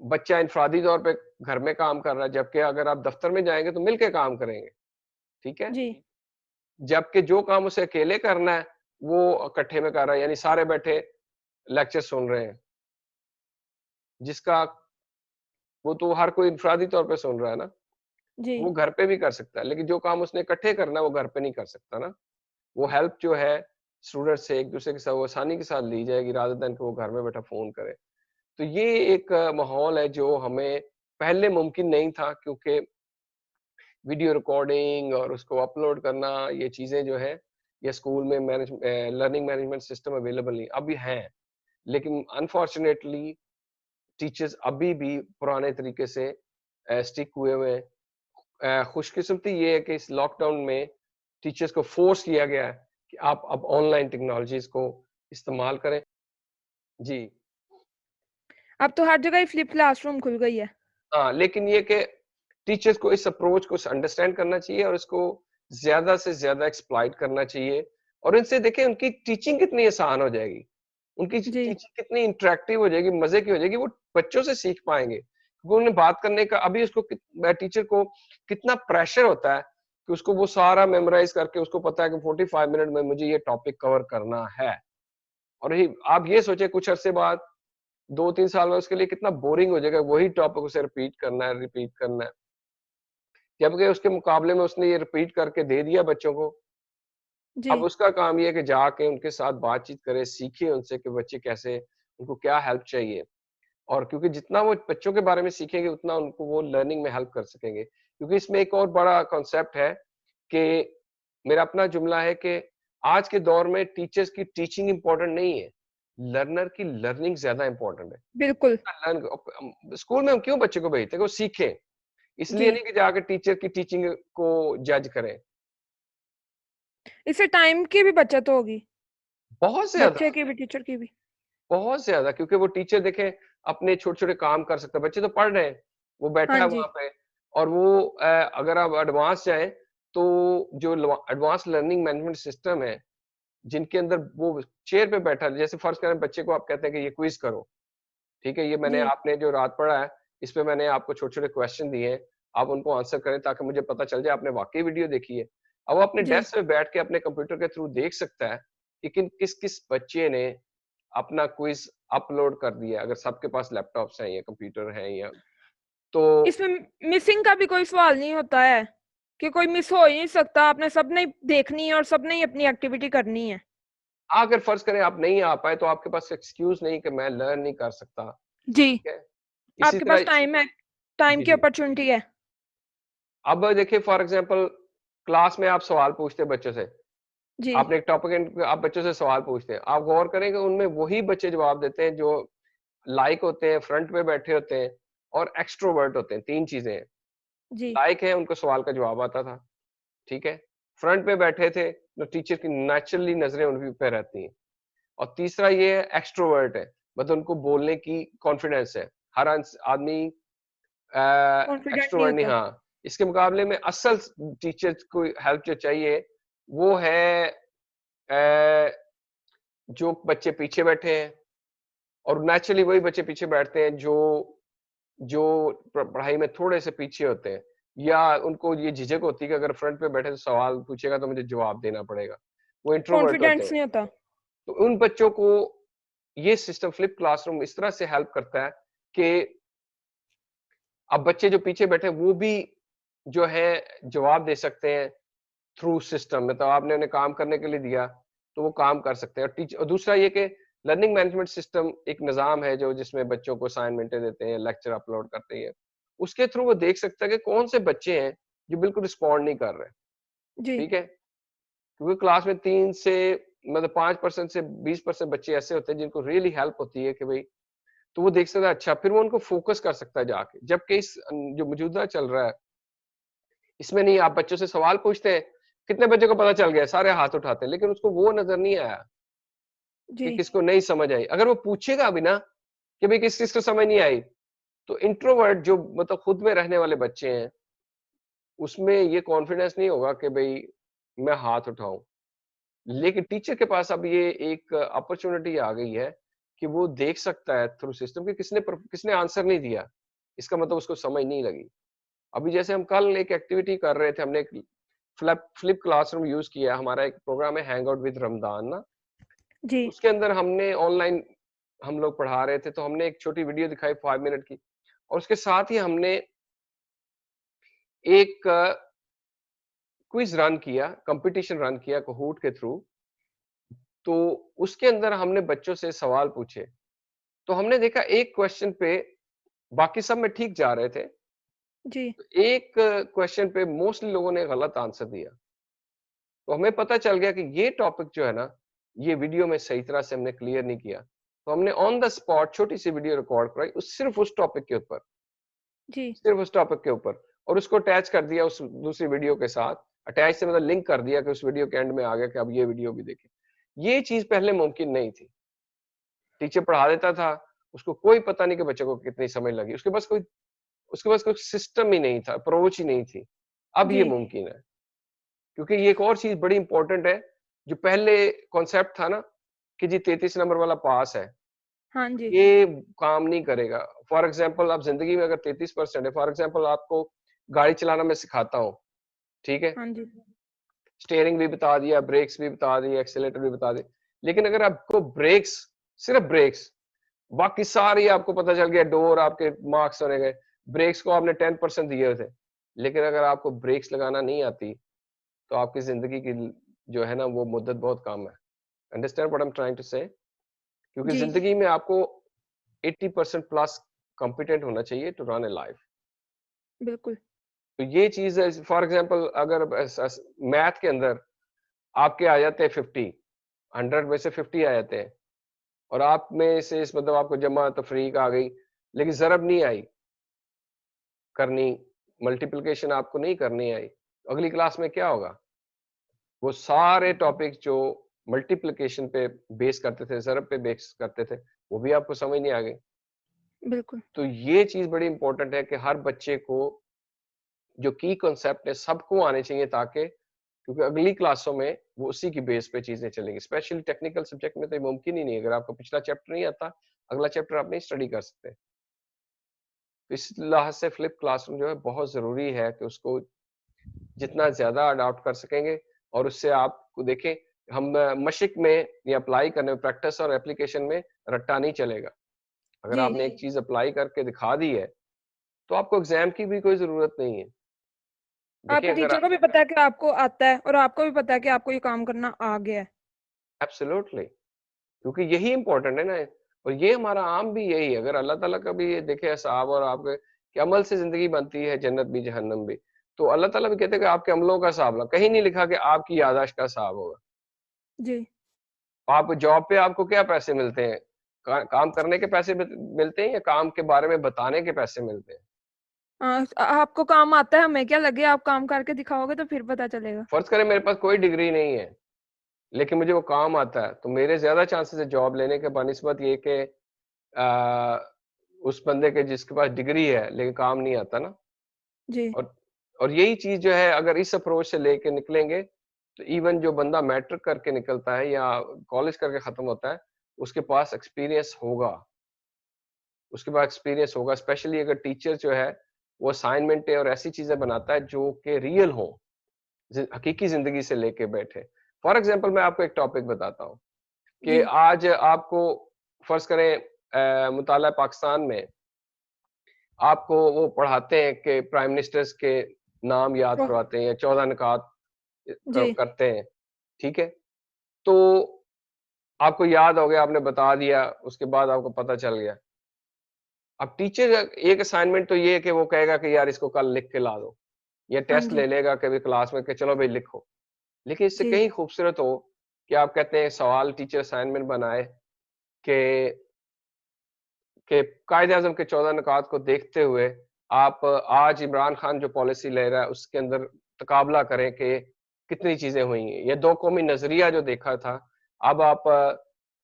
[SPEAKER 3] बच्चा इनफरादी तौर पे घर में काम कर रहा है, जबकि अगर आप दफ्तर में जाएंगे तो मिलके काम करेंगे। ठीक है।
[SPEAKER 1] जी
[SPEAKER 3] जबकि जो काम उसे अकेले करना है वो इकट्ठे में कर रहा है, यानी सारे बैठे लेक्चर सुन रहे हैं, जिसका वो तो हर कोई इनफरादी तौर पे सुन रहा है ना।
[SPEAKER 1] जी
[SPEAKER 3] वो घर पे भी कर सकता है, लेकिन जो काम उसने इकट्ठे करना है वो घर पे नहीं कर सकता ना। वो हेल्प जो है स्टूडेंट से एक दूसरे के साथ वो आसानी के साथ ली जाएगी, रादर देन कि वो घर में बैठा फोन करे। तो ये एक माहौल है जो हमें पहले मुमकिन नहीं था, क्योंकि वीडियो रिकॉर्डिंग और उसको अपलोड करना, ये चीजें जो है ये स्कूल में लर्निंग मैनेजमेंट सिस्टम अवेलेबल नहीं अभी हैं। लेकिन अनफॉर्चुनेटली टीचर्स अभी भी पुराने तरीके से स्टिक हुए हुए हैं। खुशकिस्मती ये है कि इस लॉकडाउन में टीचर्स को फोर्स किया गया है कि आप अब ऑनलाइन टेक्नोलॉजीज को इस्तेमाल करें। जी।
[SPEAKER 1] अब तो हर जगह ही फ्लिप क्लासरूम खुल गई है।
[SPEAKER 3] हाँ, लेकिन ये कि टीचर्स को इस अप्रोच को अंडरस्टैंड करना चाहिए और इसको ज्यादा से ज्यादा एक्सप्लॉइट करना चाहिए। और इनसे देखें उनकी टीचिंग कितनी आसान हो जाएगी, उनकी
[SPEAKER 1] जी
[SPEAKER 3] टीचिंग कितनी इंटरेक्टिव हो जाएगी, मजे की हो जाएगी। वो बच्चों से सीख पाएंगे, क्योंकि उन्हें बात करने का अभी उसको टीचर को कितना प्रेशर होता है कि उसको वो सारा मेमोराइज करके उसको पता है कि 45 मिनट में मुझे ये टॉपिक कवर करना है। और आप ये सोचे कुछ अरसे बाद 2-3 साल में उसके लिए कितना बोरिंग हो जाएगा, वही टॉपिक उसे रिपीट करना है। जबकि उसके मुकाबले में उसने ये रिपीट करके दे दिया बच्चों को।
[SPEAKER 1] जी
[SPEAKER 3] अब उसका काम ये है कि जाके उनके साथ बातचीत करे, सीखे उनसे कि बच्चे कैसे, उनको क्या हेल्प चाहिए। और क्योंकि जितना वो बच्चों के बारे में सीखेंगे उतना उनको वो लर्निंग में हेल्प कर सकेंगे। क्योंकि इसमें एक और बड़ा कॉन्सेप्ट है कि मेरा अपना जुमला है कि आज के दौर में टीचर्स की टीचिंग इम्पोर्टेंट नहीं है, लर्नर की लर्निंग ज़्यादा इम्पोर्टेंट है।
[SPEAKER 1] बिल्कुल।
[SPEAKER 3] स्कूल में हम क्यों बच्चे को भेजते हैं? कि वो सीखें,
[SPEAKER 1] जी,
[SPEAKER 3] इसलिए नहीं कि जाके टीचर की टीचिंग को जज करें।
[SPEAKER 1] इससे टाइम की भी बचत होगी,
[SPEAKER 3] बहुत ज़्यादा।
[SPEAKER 1] बच्चे की भी, टीचर की भी।
[SPEAKER 3] बहुत ज़्यादा, क्योंकि वो टीचर देखें अपने छोटे-छोटे काम कर सकता है। बच्चे तो पढ़ रहे हैं, वो बैठा
[SPEAKER 1] हाँ
[SPEAKER 3] है
[SPEAKER 1] जी,
[SPEAKER 3] वहाँ पे और वो अगर आप एडवांस जाएँ तो जो एडवांस लर्निंग मैनेजमेंट सिस्टम है, जिनके अंदर वो चेयर पे बैठा है, जैसे फर्ज़ करें बच्चे को आप कहते हैं कि ये क्विज़ करो, ठीक है? ये मैंने
[SPEAKER 1] जी,
[SPEAKER 3] आपने जो रात पढ़ा है, इस पे मैंने आपको छोटे-छोटे क्वेश्चन दिए हैं, आप उनको आंसर करें ताकि मुझे पता चल जाए आपने वाक़ई वीडियो देखी है। अब वो अपने
[SPEAKER 1] जी।
[SPEAKER 3] डेस्क पे बैठ के अपने कंप्यूटर के थ्रू देख सकता है कि किस-किस बच्चे ने अपना क्विज़ अपलोड कर दिया, अगर सबके पास लैपटॉप्स हैं या कंप्यूटर हैं या तो
[SPEAKER 1] इसमें मिसिंग का भी कोई सवाल नहीं होता है कि कोई मिस हो ही नहीं सकता, आपने सबने देखनी है और सबने ही अपनी एक्टिविटी करनी है।
[SPEAKER 3] अगर फ़र्ज़ करें आप नहीं आ पाए तो आपके पास एक्सक्यूज़ नहीं कि मैं लर्न नहीं कर सकता,
[SPEAKER 1] जी,
[SPEAKER 3] ठीक है? इसी
[SPEAKER 1] आपके पास
[SPEAKER 3] तरह
[SPEAKER 1] टाइम है, टाइम
[SPEAKER 3] जी,
[SPEAKER 1] की
[SPEAKER 3] जी।
[SPEAKER 1] अपॉर्चुनिटी है।
[SPEAKER 3] अब देखिए फॉर एग्ज़ाम्पल क्लास में आप सवाल पूछते हैं बच्चों से,
[SPEAKER 1] जी,
[SPEAKER 3] आपने एक टॉपिक आप बच्चों से सवाल पूछते हैं, आप गौर करेंगे उनमें वही बच्चे जवाब देते हैं जो लाइक होते हैं, फ्रंट पे बैठे होते हैं और एक्सट्रोवर्ट होते हैं, 3 चीज़ें हैं।
[SPEAKER 1] जी।
[SPEAKER 3] लाइक है उनको सवाल का जवाब आता था, ठीक है? फ्रंट पे बैठे थे, तो टीचर की नेचुरली नज़रें उन पे रहती हैं। और तीसरा ये है एक्सट्रोवर्ट है, मतलब उनको बोलने की कॉन्फिडेंस है। हर आदमी
[SPEAKER 1] कॉन्फिडेंट नहीं
[SPEAKER 3] एक्सट्रोवर्ट नहीं,
[SPEAKER 1] होता।
[SPEAKER 3] हाँ। इसके मुकाबले में असल टीचर को हेल्प जो चाहिए वो है जो बच्चे पीछे बैठे हैं और नेचुरली वही बच्चे पीछे बैठते हैं जो जो पढ़ाई में थोड़े से पीछे होते हैं या उनको ये झिझक होती है कि अगर फ्रंट पे बैठे तो सवाल पूछेगा तो मुझे जवाब देना पड़ेगा, वो इंट्रोवर्ट होते
[SPEAKER 1] कॉन्फिडेंस
[SPEAKER 3] हैं।
[SPEAKER 1] नहीं होता।
[SPEAKER 3] तो उन बच्चों को ये सिस्टम फ्लिप क्लासरूम इस तरह से हेल्प करता है कि अब बच्चे जो पीछे बैठे हैं वो भी जो है जवाब दे सकते हैं थ्रू सिस्टम, मतलब आपने उन्हें काम करने के लिए दिया तो वो काम कर सकते हैं। और टीच और दूसरा ये कि लर्निंग मैनेजमेंट सिस्टम एक निज़ाम है जो जिसमें बच्चों को असाइनमेंटें देते हैं, लेक्चर अपलोड करते हैं। उसके थ्रू वो देख सकता है कि कौन से बच्चे हैं जो बिल्कुल रिस्पॉन्ड नहीं कर रहे,
[SPEAKER 1] जी,
[SPEAKER 3] ठीक है? क्योंकि क्लास में 3 से मतलब 5% से 20% बच्चे ऐसे होते हैं जिनको रियली हेल्प होती है कि भई तो वो देख सकता है, अच्छा फिर वो उनको फ़ोकस कर सकता है जाके। जबकि इस जो मौजूदा चल रहा है, इसमें नहीं आप बच्चों से सवाल पूछते हैं, कितने बच्चों को पता चल गया? सारे हाथ उठाते हैं, लेकिन उसको वो नज़र नहीं आया
[SPEAKER 1] जी।
[SPEAKER 3] कि किसको नहीं समझ आई। अगर वो पूछेगा भी ना कि भई किस-किस को समझ नहीं आई, तो इंट्रोवर्ट जो मतलब खुद में रहने वाले बच्चे हैं, उसमें ये कॉन्फिडेंस नहीं होगा कि भई मैं हाथ उठाऊँ। लेकिन टीचर के पास अब ये एक अपॉर्च्युनिटी आ गई है कि वो देख सकता है थ्रू सिस्टम कि किसने आंसर नहीं दिया। इसका मतलब उसको समझ नहीं लगी। अभी जैसे हम कल एक एक्टिविटी कर रहे थे, हमने एक फ्लिप फ्लिप क्लासरूम यूज़ किया। हमारा एक प्रोग्राम है हैंग आउट विद रमदान ना,
[SPEAKER 1] जी,
[SPEAKER 3] उसके अंदर हमने ऑनलाइन हम लोग पढ़ा रहे थे, तो हमने एक छोटी वीडियो दिखाई 5 मिनट की और उसके साथ ही हमने एक क्विज़ रन किया, कॉम्पिटिशन रन किया काहूट के थ्रू। तो उसके अंदर हमने बच्चों से सवाल पूछे। तो हमने देखा एक क्वेश्चन पे बाकी सब में ठीक जा रहे थे।
[SPEAKER 1] जी,
[SPEAKER 3] एक क्वेश्चन पे मोस्टली लोगों ने गलत आंसर दिया। तो हमें पता चल गया कि ये टॉपिक जो है ना, ये वीडियो में सही तरह से हमने क्लियर नहीं किया। तो हमने ऑन द स्पॉट छोटी-सी वीडियो रिकॉर्ड कराई उस सिर्फ़ उस टॉपिक के ऊपर,
[SPEAKER 1] जी,
[SPEAKER 3] सिर्फ़ उस टॉपिक के ऊपर और उसको अटैच कर दिया उस दूसरी वीडियो के साथ। अटैच से मतलब लिंक कर दिया कि उस वीडियो के एंड में आ गया कि अब ये वीडियो भी देखें। ये चीज़ पहले मुमकिन नहीं थी। टीचर पढ़ा देता था, उसको कोई पता नहीं कि बच्चे को कितनी समझ लगी। उसके पास कोई सिस्टम ही नहीं था, अप्रोच ही नहीं थी। अब ये
[SPEAKER 1] जी।
[SPEAKER 3] मुमकिन है, क्योंकि ये एक और चीज़ बड़ी इम्पोर्टेंट है, जो पहले कॉन्सेप्ट था ना कि जी 33 नंबर वाला पास है,
[SPEAKER 1] हाँ जी,
[SPEAKER 3] ये काम नहीं करेगा। फॉर एग्ज़ाम्पल आप ज़िंदगी में अगर 33% है, फॉर एग्ज़ाम्पल आपको गाड़ी चलाना मैं सिखाता हूँ, ठीक है?
[SPEAKER 1] हाँ जी,
[SPEAKER 3] स्टीयरिंग भी बता दिया, ब्रेक्स भी बता दिए, एक्सेलेरेटर भी बता दिए। लेकिन अगर आपको ब्रेक्स, सिर्फ़ ब्रेक्स बाकी सारी आपको पता चल गया, डोर आपके मार्क्स होने गए, ब्रेक्स को आपने 10% दिए थे, लेकिन अगर आपको ब्रेक्स लगाना नहीं आती तो आपकी जिंदगी की जो है ना वो मुद्दत बहुत कम है। Understand what I am trying to say? क्योंकि
[SPEAKER 1] जी
[SPEAKER 3] जिंदगी में आपको 80% प्लस कॉम्पिटेंट होना चाहिए टू रन ए लाइफ।
[SPEAKER 1] बिल्कुल।
[SPEAKER 3] तो ये चीज है, फॉर एग्जांपल अगर मैथ के अंदर आपके आ जाते हैं 50, 100 में से 50 आ जाते हैं, और आप में से इस मतलब आपको जमा तफरीक आ गई, लेकिन ज़रब नहीं आई करनी, मल्टीप्लिकेशन आपको नहीं करनी आई, तो अगली क्लास में क्या होगा? वो सारे टॉपिक जो मल्टीप्लिकेशन पे बेस करते थे, ज़रब पे बेस करते थे, वो भी आपको समझ नहीं आ गई।
[SPEAKER 1] बिल्कुल।
[SPEAKER 3] तो ये चीज़ बड़ी इंपॉर्टेंट है कि हर बच्चे को जो की कॉन्सेप्ट है सबको आने चाहिए, ताकि क्योंकि अगली क्लासों में वो उसी की बेस पे चीज़ें चलेंगी। स्पेशली टेक्निकल सब्जेक्ट में तो ये मुमकिन ही नहीं है, अगर आपको पिछला चैप्टर नहीं आता, अगला चैप्टर आप नहीं स्टडी कर सकते। तो इस लिहाज से फ्लिप क्लासरूम जो है बहुत ज़रूरी है कि उसको जितना ज़्यादा अडॉप्ट कर सकेंगे, और उससे आपको देखें, हम मशक में या अप्लाई करने में, प्रैक्टिस और एप्लीकेशन में रट्टा नहीं चलेगा। अगर
[SPEAKER 1] जी,
[SPEAKER 3] आपने एक चीज़ अप्लाई करके दिखा दी है, तो आपको एग्ज़ाम की भी कोई ज़रूरत नहीं है। देखिए
[SPEAKER 1] आपके
[SPEAKER 3] अगर
[SPEAKER 1] टीचर को भी पता है कि आपको आता है और आपको भी पता है कि आपको ये काम करना आ गया है।
[SPEAKER 3] एब्सोल्युटली, क्योंकि यही इम्पोर्टेंट है ना, और ये हमारा आम भी यही है। अगर अल्लाह ताला का भी ये देखे हिसाब, और आपके कि अमल से ज़िंदगी बनती है, जन्नत भी जहन्नम भी। तो अल्लाह ताला भी कहते हैं कि आपके अमलों का हिसाब लो, कहीं नहीं लिखा कि आपकी याददाश्त का हिसाब होगा।
[SPEAKER 1] जी।
[SPEAKER 3] आप जॉब पे आपको क्या पैसे मिलते हैं? काम करने के पैसे मिलते हैं, या काम के बारे में बताने के पैसे मिलते हैं?
[SPEAKER 1] आपको काम आता है, हमें क्या लगे, आप काम करके दिखाओगे तो फिर पता चलेगा।
[SPEAKER 3] फ़र्ज़ करें मेरे पास कोई डिग्री नहीं है, लेकिन मुझे वो काम आता है, तो मेरे ज़्यादा चांसेस है जॉब लेने के बनिस्बत ये कि अ, उस बंदे के जिसके पास डिग्री है लेकिन काम नहीं आता ना।
[SPEAKER 1] जी,
[SPEAKER 3] और और यही चीज़ जो है, अगर इस अप्रोच से लेके निकलेंगे, तो इवन जो बंदा मैट्रिक करके निकलता है या कॉलेज करके खत्म होता है, उसके पास एक्सपीरियंस होगा। उसके पास एक्सपीरियंस होगा, स्पेशली अगर टीचर जो है, वो असाइनमेंटें और ऐसी चीज़ें बनाता है जो कि रियल हों, हकीकी ज़िंदगी से लेके बैठे। फॉर एग्ज़ाम्पल मैं आपको एक टॉपिक बताता हूँ कि
[SPEAKER 1] जी।
[SPEAKER 3] आज आपको फ़र्ज़ करें मुताला पाकिस्तान में आपको वो पढ़ाते हैं कि प्राइम मिनिस्टर्स के नाम याद
[SPEAKER 1] ओह!
[SPEAKER 3] करवाते हैं, या 14 निकात
[SPEAKER 1] जी,
[SPEAKER 3] करते हैं, ठीक है? तो आपको याद हो गया, आपने बता दिया, उसके बाद आपको पता चल गया। अब टीचर एक असाइनमेंट तो ये है कि वो कहेगा कि यार इसको कल लिख के ला दो, या
[SPEAKER 1] हाँ
[SPEAKER 3] टेस्ट
[SPEAKER 1] जी,
[SPEAKER 3] ले लेगा कभी क्लास में कि चलो भाई लिखो। लेकिन इससे
[SPEAKER 1] जी,
[SPEAKER 3] कहीं खूबसूरत हो कि आप कहते हैं सवाल टीचर असाइनमेंट बनाए कि कायदे-आज़म के 14 नुकात को देखते हुए आप आज इमरान खान जो पॉलिसी ले रहा है उसके अंदर तकाबला करें कि कितनी चीज़ें हुई हैं। या दो कौमी नज़रिया जो देखा था, अब आप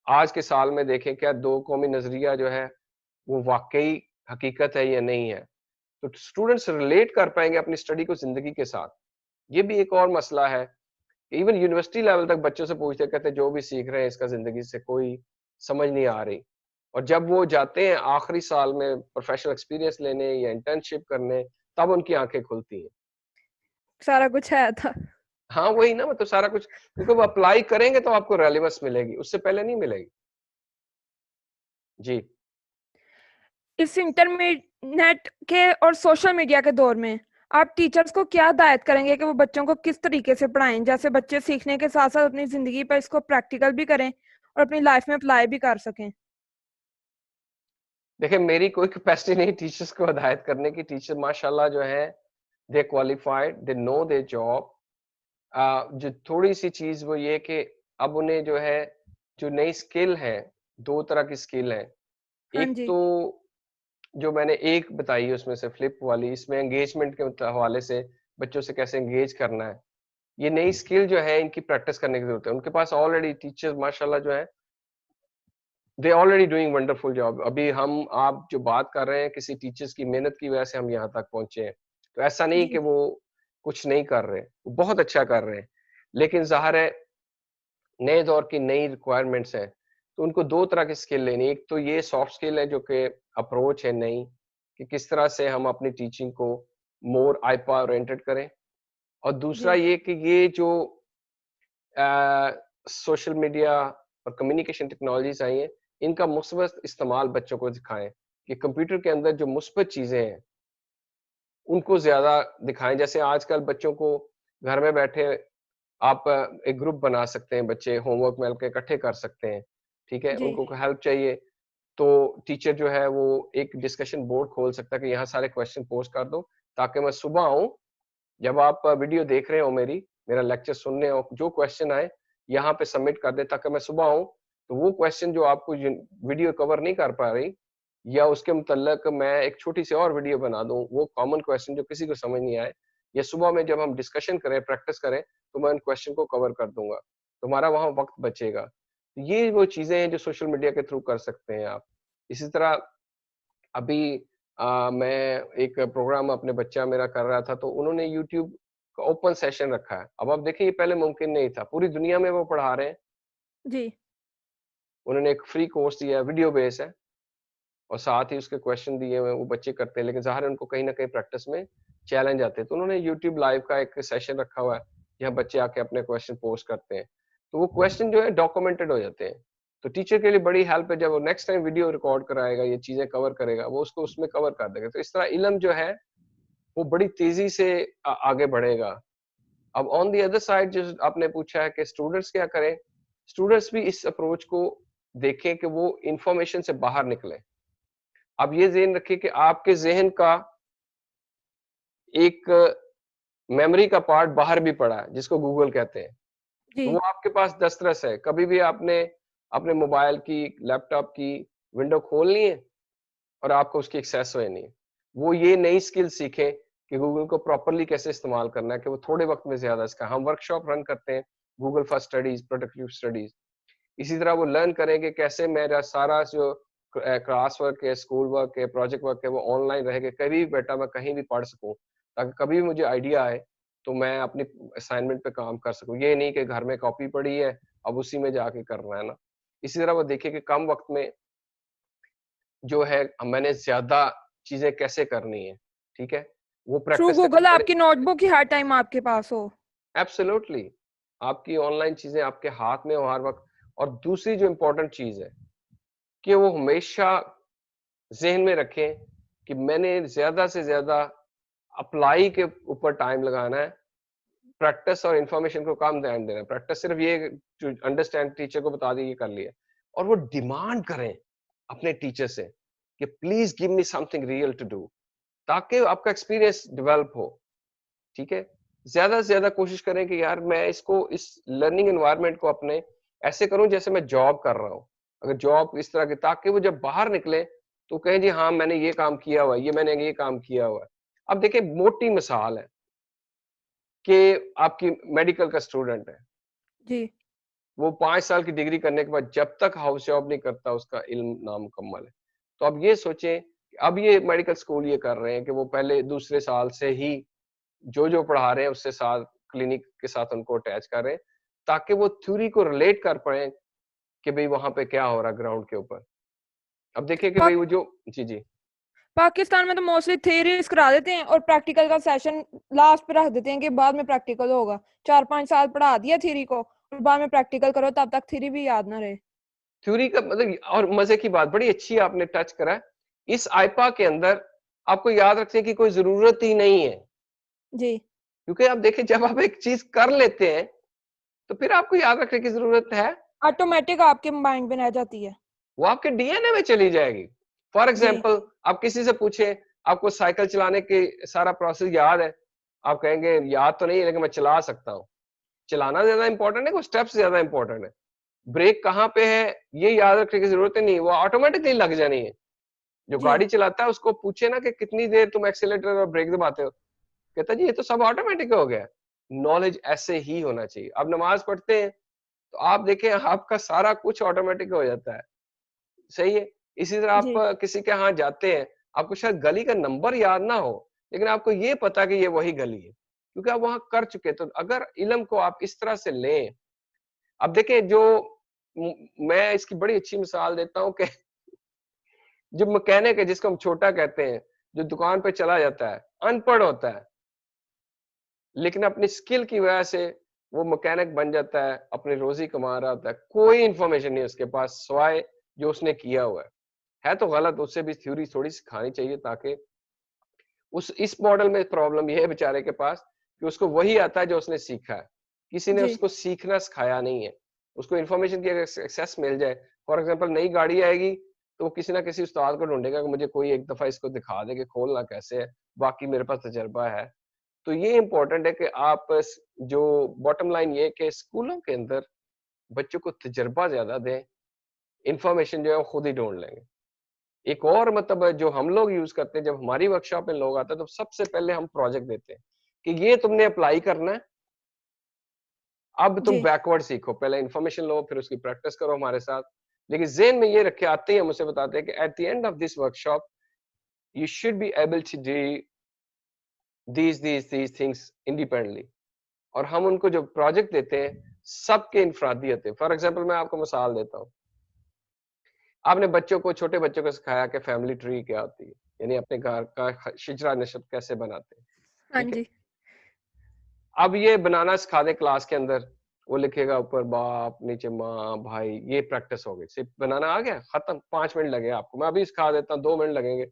[SPEAKER 3] आज के साल में देखें क्या दो कौमी नज़रिया जो है वो वाक़ई हकीकत है या नहीं है। तो स्टूडेंट्स रिलेट कर पाएँगे अपनी स्टडी को ज़िंदगी के साथ। ये भी एक और मसला है। इवन यूनिवर्सिटी लेवल तक बच्चों से पूछते हैं, कहते हैं जो भी सीख रहे हैं इसका ज़िंदगी से कोई समझ नहीं आ रही। और जब वो जाते हैं आखिरी साल में प्रोफेशनल एक्सपीरियंस लेने या इंटर्नशिप करने, तब उनकी आँखें खुलती हैं।
[SPEAKER 1] सारा कुछ है था।
[SPEAKER 3] हाँ, वही ना, मतलब सारा कुछ, क्योंकि वो अप्लाई करेंगे तो आपको रेलेवेंस मिलेगी, उससे पहले नहीं मिलेगी। जी।
[SPEAKER 1] इस इंटरनेट के और सोशल मीडिया के दौर में आप टीचर्स को क्या हिदायत करेंगे कि वो बच्चों को किस तरीके से पढ़ाएं, जैसे बच्चे सीखने के साथ साथ अपनी जिंदगी पर इसको प्रैक्टिकल भी करें और अपनी लाइफ में अप्लाई भी कर सकें?
[SPEAKER 3] देखिए मेरी कोई कैपेसिटी नहीं टीचर्स को हिदायत करने की। टीचर माशाल्लाह जो हैं, they qualified, they know their job. जो थोड़ी-सी चीज़ वो ये कि अब उन्हें जो है, जो नई स्किल है, 2 तरह की स्किल है।
[SPEAKER 1] हाँ
[SPEAKER 3] एक
[SPEAKER 1] जी,
[SPEAKER 3] तो जो मैंने एक बताई है उसमें से फ्लिप वाली, इसमें एंगेजमेंट के हवाले से बच्चों से कैसे एंगेज करना है। ये नई स्किल जो है इनकी प्रैक्टिस करने की ज़रूरत है। उनके पास ऑलरेडी टीचर्स माशाल्लाह जो है, they already doing wonderful job. अभी हम आप जो बात कर रहे हैं, किसी टीचर्स की मेहनत की वजह से हम यहाँ तक पहुँचे हैं। तो ऐसा नहीं कि
[SPEAKER 1] जी,
[SPEAKER 3] वो कुछ नहीं कर रहे, वो बहुत अच्छा कर रहे हैं। लेकिन ज़ाहिर है नए दौर की नई रिक्वायरमेंट्स हैं, तो उनको 2 तरह की स्किल लेनी है। एक तो ये सॉफ्ट स्किल है जो कि अप्रोच है नई, कि किस तरह से हम अपनी टीचिंग को मोर आईपा ओरिएंटेड करें। और दूसरा
[SPEAKER 1] जी,
[SPEAKER 3] ये कि ये जो सोशल मीडिया और कम्युनिकेशन टेक्नोलॉजीज़ आई हैं, इनका मुस्बत इस्तेमाल बच्चों को दिखाएं कि कंप्यूटर के अंदर जो मुस्बत चीजें हैं उनको ज्यादा दिखाएं। जैसे आजकल बच्चों को घर में बैठे आप एक ग्रुप बना सकते हैं, बच्चे होमवर्क मिलकर इकट्ठे कर सकते हैं, ठीक है।
[SPEAKER 1] जी
[SPEAKER 3] उनको हेल्प चाहिए तो टीचर जो है वो एक डिस्कशन बोर्ड खोल सकता है कि यहाँ सारे क्वेश्चन पोस्ट कर दो, ताकि मैं सुबह आऊँ, जब आप वीडियो देख रहे हो मेरा लेक्चर सुन रहे हो, जो क्वेश्चन आए यहाँ पे सबमिट कर दे, ताकि मैं सुबह आऊँ तो वो क्वेश्चन जो आपको वीडियो कवर नहीं कर पा रही, या उसके मुतल्लक मैं एक छोटी सी और वीडियो बना दूं, वो कॉमन क्वेश्चन जो किसी को समझ नहीं आए, या सुबह में जब हम डिस्कशन करें, प्रैक्टिस करें, तो मैं उन क्वेश्चन को कवर कर दूंगा, तुम्हारा वहां वक्त बचेगा। तो ये वो चीजें हैं जो सोशल मीडिया के थ्रू कर सकते हैं आप। इसी तरह अभी मैं एक प्रोग्राम अपने बच्चा मेरा कर रहा था, तो उन्होंने यूट्यूब का ओपन सेशन रखा है। अब आप देखिए, ये पहले मुमकिन नहीं था, पूरी दुनिया में वो पढ़ा रहे हैं।
[SPEAKER 1] जी
[SPEAKER 3] उन्होंने एक फ्री कोर्स दिया है, वीडियो बेस है, और साथ ही उसके क्वेश्चन दिए हुए हैं, वो बच्चे करते हैं, लेकिन ज़ाहिर है उनको कहीं न कहीं प्रैक्टिस में चैलेंज आते हैं। तो उन्होंने यूट्यूब लाइव का एक सेशन रखा हुआ है, जहाँ बच्चे आके अपने क्वेश्चन पोस्ट करते हैं। तो वो क्वेश्चन जो है डॉक्यूमेंटेड हो जाते हैं। तो टीचर के लिए बड़ी हेल्प है, जब वो नेक्स्ट टाइम वीडियो रिकॉर्ड कराएगा, ये चीज़ें कवर करेगा, वो उसको उसमें कवर कर देगा। तो इस तरह इल्म जो है, वो बड़ी तेज़ी से आगे बढ़ेगा। अब ऑन द अदर साइड जो आपने पूछा है कि स्टूडेंट्स क्या करें? स्टूडेंट्स भी इस अप्रोच को देखें कि वो इन्फॉर्मेशन से बाहर निकलें। आप ये ज़हन रखिए कि आपके ज़हन का एक मेमोरी का पार्ट बाहर भी पड़ा है, जिसको गूगल कहते हैं।
[SPEAKER 1] जी
[SPEAKER 3] तो वो आपके पास दस्तरस है। कभी भी आपने अपने मोबाइल की, लैपटॉप की विंडो खोलनी है और आपको उसकी एक्सेस होनी है। वो ये नई स्किल सीखें कि गूगल को प्रॉपर्ली कैसे इस्तेमाल करना है, कि वो थोड़े वक़्त में ज़्यादा इसका हम वर्कशॉप रन करते हैं, Google for studies, productive studies. इसी तरह वो लर्न करें कि कैसे मेरा सारा जो क्लास वर्क है, स्कूल वर्क है, प्रोजेक्ट वर्क है, वो ऑनलाइन रह के कभी भी बेटा मैं कहीं भी पढ़ सकूँ, ताकि कभी भी मुझे आइडिया आए, तो मैं अपनी असाइनमेंट पे काम कर सकूँ। ये नहीं कि घर में कॉपी पड़ी है, अब उसी में जाके करना है ना। इसी तरह वो देखिए कि कम वक़्त में जो है मैंने ज़्यादा चीज़ें कैसे करनी है, ठीक है? वो
[SPEAKER 1] थ्रू
[SPEAKER 3] प्रैक्टिस करके
[SPEAKER 1] गूगल
[SPEAKER 3] करे।
[SPEAKER 1] आपकी नोटबुक ही हर टाइम आपके पास हो।
[SPEAKER 3] एब्सोल्युटली, आपकी ऑनलाइन चीज़ें आपके हाथ में हो हर वक़्त। और दूसरी जो इम्पोर्टेंट चीज़ है, कि वो हमेशा ज़हन में रखें कि मैंने ज़्यादा से ज़्यादा अप्लाई के ऊपर टाइम लगाना है, प्रैक्टिस और इन्फॉर्मेशन को कम ध्यान देना है। प्रैक्टिस सिर्फ़ ये जो अंडरस्टैंड टीचर को बता दी, ये कर लिया। और वो डिमांड करें अपने टीचर से कि please give me something real to do, ताकि आपका एक्सपीरियंस डेवलप हो, ठीक है? ज़्यादा से ज़्यादा कोशिश करें कि यार मैं इसको, इस लर्निंग एनवायरनमेंट को अपने ऐसे करूँ जैसे मैं जॉब कर रहा हूँ। अगर जॉब इस तरह की, ताकि वो जब बाहर निकले तो कहें जी हाँ, मैंने ये काम किया हुआ है, ये मैंने ये काम किया हुआ है। अब देखिए, मोटी मिसाल है कि आपकी मेडिकल का स्टूडेंट है,
[SPEAKER 1] जी
[SPEAKER 3] वो 5 साल की डिग्री करने के बाद जब तक हाउस जॉब नहीं करता, उसका इल्म नामुकम्मल है। तो अब ये सोचें कि अब ये मेडिकल स्कूल ये कर रहे हैं कि वो पहले दूसरे साल से ही जो पढ़ा रहे हैं उससे साथ क्लिनिक के साथ उनको अटैच कर रहे हैं, ताकि वो थ्योरी को रिलेट कर पाएँ कि भई वहाँ पे क्या हो रहा है ग्राउंड के ऊपर। अब देखिए कि भई
[SPEAKER 1] पाक,
[SPEAKER 3] वो जो जी।
[SPEAKER 1] पाकिस्तान में तो मोस्टली थ्योरीज करा देते हैं और प्रैक्टिकल का सेशन लास्ट पे रख देते हैं कि बाद में प्रैक्टिकल होगा। 4-5 साल पढ़ा दिया थ्योरी को और बाद में प्रैक्टिकल करो, तब तक थ्योरी भी याद ना रहे।
[SPEAKER 3] थ्योरी का मतलब, और मज़े की बात बड़ी अच्छी आपने टच करा, इस आइपा के अंदर आपको याद रखने की कोई ज़रूरत ही नहीं है।
[SPEAKER 1] जी
[SPEAKER 3] क्योंकि आप देखिए, जब आप एक चीज़ कर लेते हैं, तो फिर आपको याद रखने की ज़रूरत है,
[SPEAKER 1] ऑटोमेटिक आपके माइंड में रह जाती है।
[SPEAKER 3] वो आपके डीएनए में चली जाएगी। फॉर
[SPEAKER 1] जी
[SPEAKER 3] एग्ज़ाम्पल, आप किसी से पूछें, आपको साइकिल चलाने की सारा प्रोसेस याद है? आप कहेंगे याद तो नहीं है, लेकिन मैं चला सकता हूँ। चलाना ज़्यादा इम्पोर्टेंट है, वो स्टेप्स ज़्यादा इम्पोर्टेंट है। ब्रेक कहाँ पे है, ये याद रखने की ज़रूरत ही नहीं है, वो ऑटोमेटिकली लग जानी है। जो
[SPEAKER 1] जी
[SPEAKER 3] गाड़ी चलाता है उसको पूछे ना कि कितनी देर तुम एक्सीलरेटर और ब्रेक दबाते हो? कहता है जी ये तो सब ऑटोमेटिक हो गया है। नॉलेज ऐसे ही होना चाहिए। आप नमाज़ पढ़ते हैं, तो आप देखें आपका सारा कुछ ऑटोमेटिक हो जाता है। सही है? इसी तरह आप
[SPEAKER 1] जी
[SPEAKER 3] किसी के यहाँ जाते हैं, आपको शायद गली का नंबर याद ना हो, लेकिन आपको ये पता कि ये वही गली है, क्योंकि आप वहाँ कर चुके हैं। तो अगर इल्म को आप इस तरह से लें, अब देखें जो म मैं इसकी बड़ी अच्छी मिसाल देता हूँ कि जो मैकेनिक है, जिसको हम छोटा कहते हैं, जो दुकान पे चला जाता है, अनपढ़ होता है, लेकिन अपनी स्किल की वजह से वो मैकेनिक बन जाता है, अपनी रोज़ी कमा रहा होता है, कोई इन्फॉर्मेशन नहीं है उसके पास, सिवाय जो उसने किया हुआ है तो गलत, उससे भी थ्योरी थोड़ी सिखानी चाहिए, ताकि उस इस मॉडल में प्रॉब्लम ये है बेचारे के पास कि उसको वही आता है जो उसने सीखा है, किसी ने
[SPEAKER 1] जी
[SPEAKER 3] उसको सीखना सिखाया नहीं है। उसको इन्फॉर्मेशन की अगर एक्सेस मिल जाए, फॉर एग्जांपल नई गाड़ी आएगी तो वो किसी ना किसी उस्ताद को ढूंढेगा कि मुझे कोई एक दफा इसको दिखा दे कि खोलना कैसे है, बाकी मेरे पास तजर्बा है। तो ये इम्पोर्टेंट है कि आप जो बॉटम लाइन ये कि स्कूलों के अंदर बच्चों को तजर्बा ज्यादा दें, इन्फॉर्मेशन जो है वो खुद ही ढूंढ लेंगे। एक और मतलब जो हम लोग यूज करते हैं, जब हमारी वर्कशॉप में लोग आते हैं तो सबसे पहले हम प्रोजेक्ट देते हैं कि ये तुमने अप्लाई करना है, अब तुम
[SPEAKER 1] जी
[SPEAKER 3] बैकवर्ड सीखो, पहले इन्फॉर्मेशन लो फिर उसकी प्रैक्टिस करो हमारे साथ। लेकिन जेन में ये रखे आते ही हम उसे बताते हैं कि at the end of this workshop you should be able to do these things independently. और हम उनको जो प्रोजेक्ट देते हैं सबके इनफरादी होते हैं। फॉर एग्जाम्पल मैं आपको मिसाल देता हूँ, आपने बच्चों को, छोटे बच्चों को सिखाया कि फैमिली ट्री क्या होती है, यानी अपने घर का शिजरा नस्ब कैसे बनाते हैं,
[SPEAKER 1] हाँ
[SPEAKER 3] ठीक है।
[SPEAKER 1] जी
[SPEAKER 3] अब ये बनाना सिखा दे क्लास के अंदर, वो लिखेगा ऊपर बाप नीचे माँ भाई, ये प्रैक्टिस हो गई, सिर्फ बनाना आ गया, खत्म। 5 मिनट लगे आपको, मैं अभी सिखा देता हूँ, 2 मिनट लगेंगे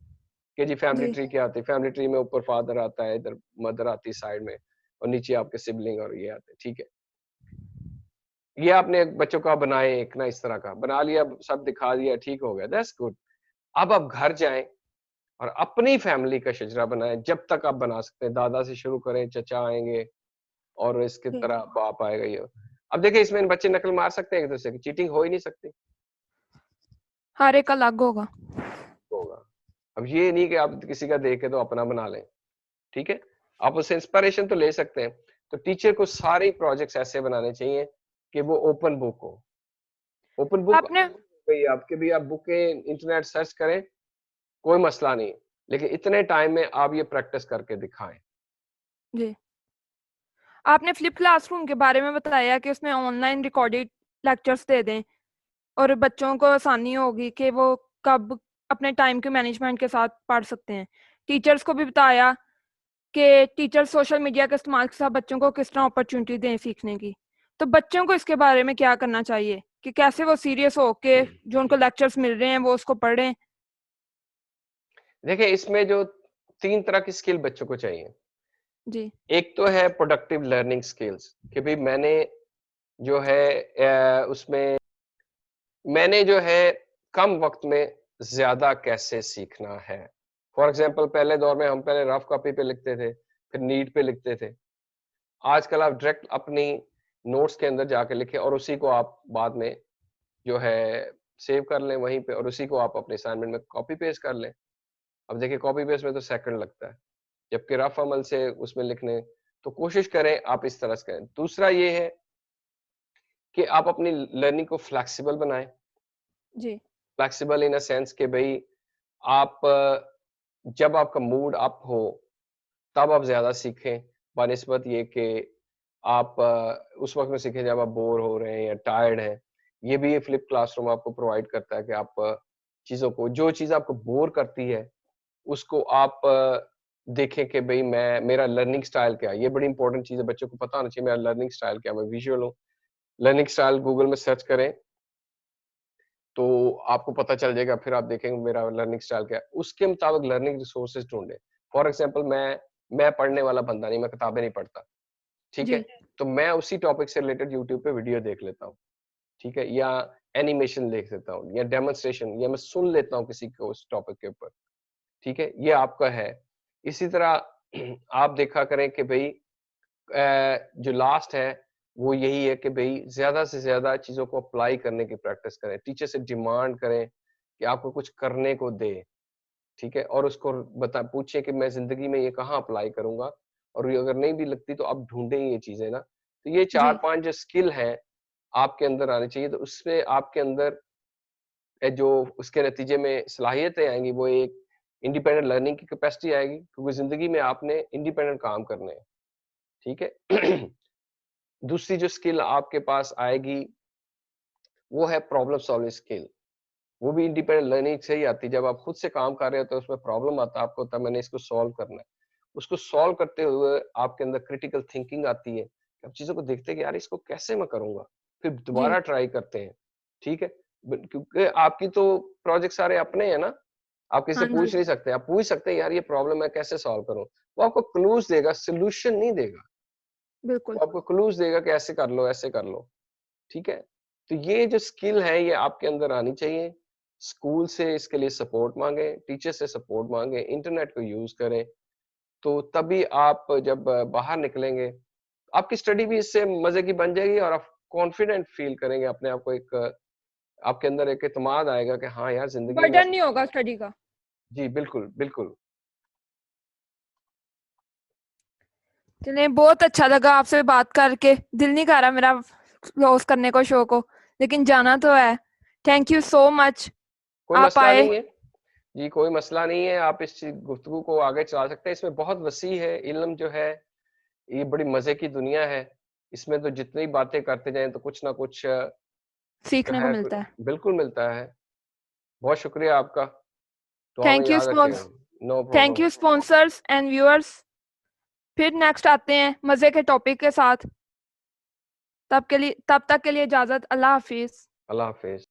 [SPEAKER 3] कि जी फैमिली
[SPEAKER 1] जी
[SPEAKER 3] ट्री क्या आती है। फैमिली ट्री में ऊपर फादर आता है, इधर मदर आती है साइड में, और नीचे आपके सिबलिंग और ये आते हैं, ठीक है। ये आपने एक बच्चों का बनाए, एक ना इस तरह का बना लिया, सब दिखा दिया, ठीक हो गया, दैट्स गुड। अब आप घर जाएं और अपनी फैमिली का शजरा बनाएं, जब तक आप बना सकते हैं। दादा से शुरू करें, चचा आएंगे और इसकी
[SPEAKER 1] जी
[SPEAKER 3] तरह बाप आएगा ये। अब देखिए इसमें बच्चे नकल मार सकते हैं एक दूसरे की, चीटिंग हो ही नहीं सकती।
[SPEAKER 1] हर एक अलग होगा
[SPEAKER 3] होगा। अब ये नहीं कि आप किसी का देख के तो अपना बना लें, ठीक है। आप उससे इंस्पिरेशन तो ले सकते हैं। तो टीचर को सारे प्रोजेक्ट्स ऐसे बनाने चाहिए कि वो ओपन बुक हो। ओपन बुक
[SPEAKER 1] आपने
[SPEAKER 3] भाई आपके भी, आप बुकें इंटरनेट सर्च करें, कोई मसला नहीं, लेकिन इतने टाइम में आप ये प्रैक्टिस करके दिखाएं।
[SPEAKER 1] जी आपने फ्लिप क्लासरूम के बारे में बताया कि उसमें ऑनलाइन रिकॉर्डेड लेक्चर्स दे दें और बच्चों को आसानी होगी कि वो कब अपने टाइम के मैनेजमेंट के साथ पढ़ सकते हैं। टीचर्स को भी बताया कि टीचर सोशल मीडिया के इस्तेमाल के साथ बच्चों को किस तरह अपॉर्चुनिटी दें सीखने की। तो बच्चों को इसके बारे में क्या करना चाहिए कि कैसे वो सीरियस हो के जो उनको लेक्चर्स मिल रहे हैं वो उसको पढ़ें।
[SPEAKER 3] देखिए इसमें जो 3 तरह की स्किल बच्चों को चाहिए।
[SPEAKER 1] जी
[SPEAKER 3] एक तो है प्रोडक्टिव लर्निंग स्किल्स, कि भाई मैंने जो है उसमें मैंने जो है कम वक्त में ज्यादा कैसे सीखना है। फॉर एग्जाम्पल पहले दौर में हम पहले रफ कॉपी पे लिखते थे, फिर नीट पे लिखते थे। आजकल आप डायरेक्ट अपनी नोट्स के अंदर जाके लिखें और उसी को आप बाद में जो है सेव कर लें वहीं पे, और उसी को आप अपने असाइनमेंट में कॉपी पेस्ट कर लें। अब देखिए कॉपी पेस्ट में तो सेकंड लगता है, जबकि रफ अमल से उसमें लिखने, तो कोशिश करें आप इस तरह से करें। दूसरा ये है कि आप अपनी लर्निंग को फ्लेक्सिबल बनाएं।
[SPEAKER 1] जी
[SPEAKER 3] फ्लेक्सिबल इन अ सेंस कि भाई आप जब आपका मूड अप हो तब आप ज्यादा सीखें, बनिस्बत ये कि आप उस वक्त में सीखें जब आप बोर हो रहे हैं या टायर्ड हैं। ये भी फ्लिप क्लासरूम आपको प्रोवाइड करता है कि आप चीजों को, जो चीज आपको बोर करती है उसको आप देखें कि भाई मैं, मेरा लर्निंग स्टाइल क्या है। ये बड़ी इंपॉर्टेंट चीज है, बच्चों को पता होना चाहिए मेरा लर्निंग स्टाइल क्या है। मैं विजुअल हूँ, लर्निंग स्टाइल गूगल में सर्च करें तो आपको पता चल जाएगा, फिर आप देखेंगे मेरा लर्निंग स्टाइल क्या है, उसके मुताबिक लर्निंग रिसोर्सेज ढूंढें। फॉर एग्जांपल मैं पढ़ने वाला बंदा नहीं, मैं किताबें नहीं पढ़ता, ठीक है।
[SPEAKER 1] जी
[SPEAKER 3] तो मैं उसी टॉपिक से रिलेटेड यूट्यूब पे वीडियो देख लेता हूँ, ठीक है, या एनिमेशन देख लेता हूँ, या डेमोन्स्ट्रेशन, या मैं सुन लेता हूँ किसी को उस टॉपिक के ऊपर, ठीक है। ये आपका है। इसी तरह आप देखा करें कि भाई जो लास्ट है वो यही है कि भाई ज्यादा से ज्यादा चीजों को अप्लाई करने की प्रैक्टिस करें। टीचर से डिमांड करें कि आपको कुछ करने को दे, ठीक है, और उसको बता पूछे कि मैं जिंदगी में ये कहाँ अप्लाई करूंगा, और ये अगर नहीं भी लगती तो आप ढूंढें ये चीजें ना। तो ये चार
[SPEAKER 1] जी
[SPEAKER 3] पांच जो स्किल है आपके अंदर आनी चाहिए, तो उससे आपके अंदर जो उसके नतीजे में सलाहियतें आएंगी, वो एक इंडिपेंडेंट लर्निंग की कैपेसिटी आएगी, क्योंकि जिंदगी में आपने इंडिपेंडेंट काम करने हैं, ठीक है। दूसरी जो स्किल आपके पास आएगी वो है प्रॉब्लम सॉल्विंग स्किल। वो भी इंडिपेंडेंट लर्निंग से ही आती है। जब आप खुद से काम कर रहे होते हो, उसमें प्रॉब्लम आता है, आपको तब मैंने इसको सॉल्व करना है। उसको सॉल्व करते हुए आपके अंदर क्रिटिकल थिंकिंग आती है। आप चीजों को देखते हैं कि यार इसको कैसे मैं करूंगा, फिर
[SPEAKER 1] जी
[SPEAKER 3] दोबारा ट्राई करते हैं, ठीक है। क्योंकि आपकी तो प्रोजेक्ट सारे अपने हैं ना, आप किसी से
[SPEAKER 1] हाँ जी,
[SPEAKER 3] पूछ नहीं सकते। आप पूछ सकते हैं यार ये प्रॉब्लम है कैसे सॉल्व करूं, वो आपको क्लूज देगा, सोल्यूशन नहीं देगा।
[SPEAKER 1] बिल्कुल।
[SPEAKER 3] वो आपको क्लूज देगा कि ऐसे कर लो, ऐसे कर लो। ठीक है? तो ये जो स्किल है ये आपके अंदर आनी चाहिए। स्कूल से इसके लिए सपोर्ट मांगे, टीचर से सपोर्ट मांगे, इंटरनेट को यूज करें। तो तभी आप जब बाहर निकलेंगे, आपकी स्टडी भी इससे मजे की बन जाएगी और आप कॉन्फिडेंट फील करेंगे अपने आप को। एक आपके अंदर एक एतमाद आएगा कि हाँ यार जिंदगी में।
[SPEAKER 1] बर्डन नहीं होगा स्टडी का।
[SPEAKER 3] जी बिल्कुल बिल्कुल।
[SPEAKER 1] चलिए, बहुत अच्छा लगा आपसे बात करके। दिल नहीं कर रहा मेरा क्लोज करने को शो को, लेकिन जाना तो है। थैंक यू सो मच,
[SPEAKER 3] कोई
[SPEAKER 1] आप
[SPEAKER 3] मसला
[SPEAKER 1] आए।
[SPEAKER 3] नहीं है। जी कोई मसला नहीं है, आप इस गुफ्तगू को आगे चला सकते हैं। इसमें बहुत वसी है इल्म जो है, ये बड़ी मजे की दुनिया है। इसमें तो जितनी बातें करते जाएं तो कुछ ना कुछ जो
[SPEAKER 1] सीखने को
[SPEAKER 3] है
[SPEAKER 1] मिलता है।
[SPEAKER 3] बिल्कुल मिलता है। बहुत शुक्रिया आपका। दुआ में
[SPEAKER 1] थैंक यू
[SPEAKER 3] याद रखिएगा। No
[SPEAKER 1] thank
[SPEAKER 3] problem.
[SPEAKER 1] You sponsors and viewers. फिर नेक्स्ट आते हैं मजे के टॉपिक के साथ। तब तक के लिए इजाजत। अल्लाह हाफिज।
[SPEAKER 3] अल्लाह हाफिज।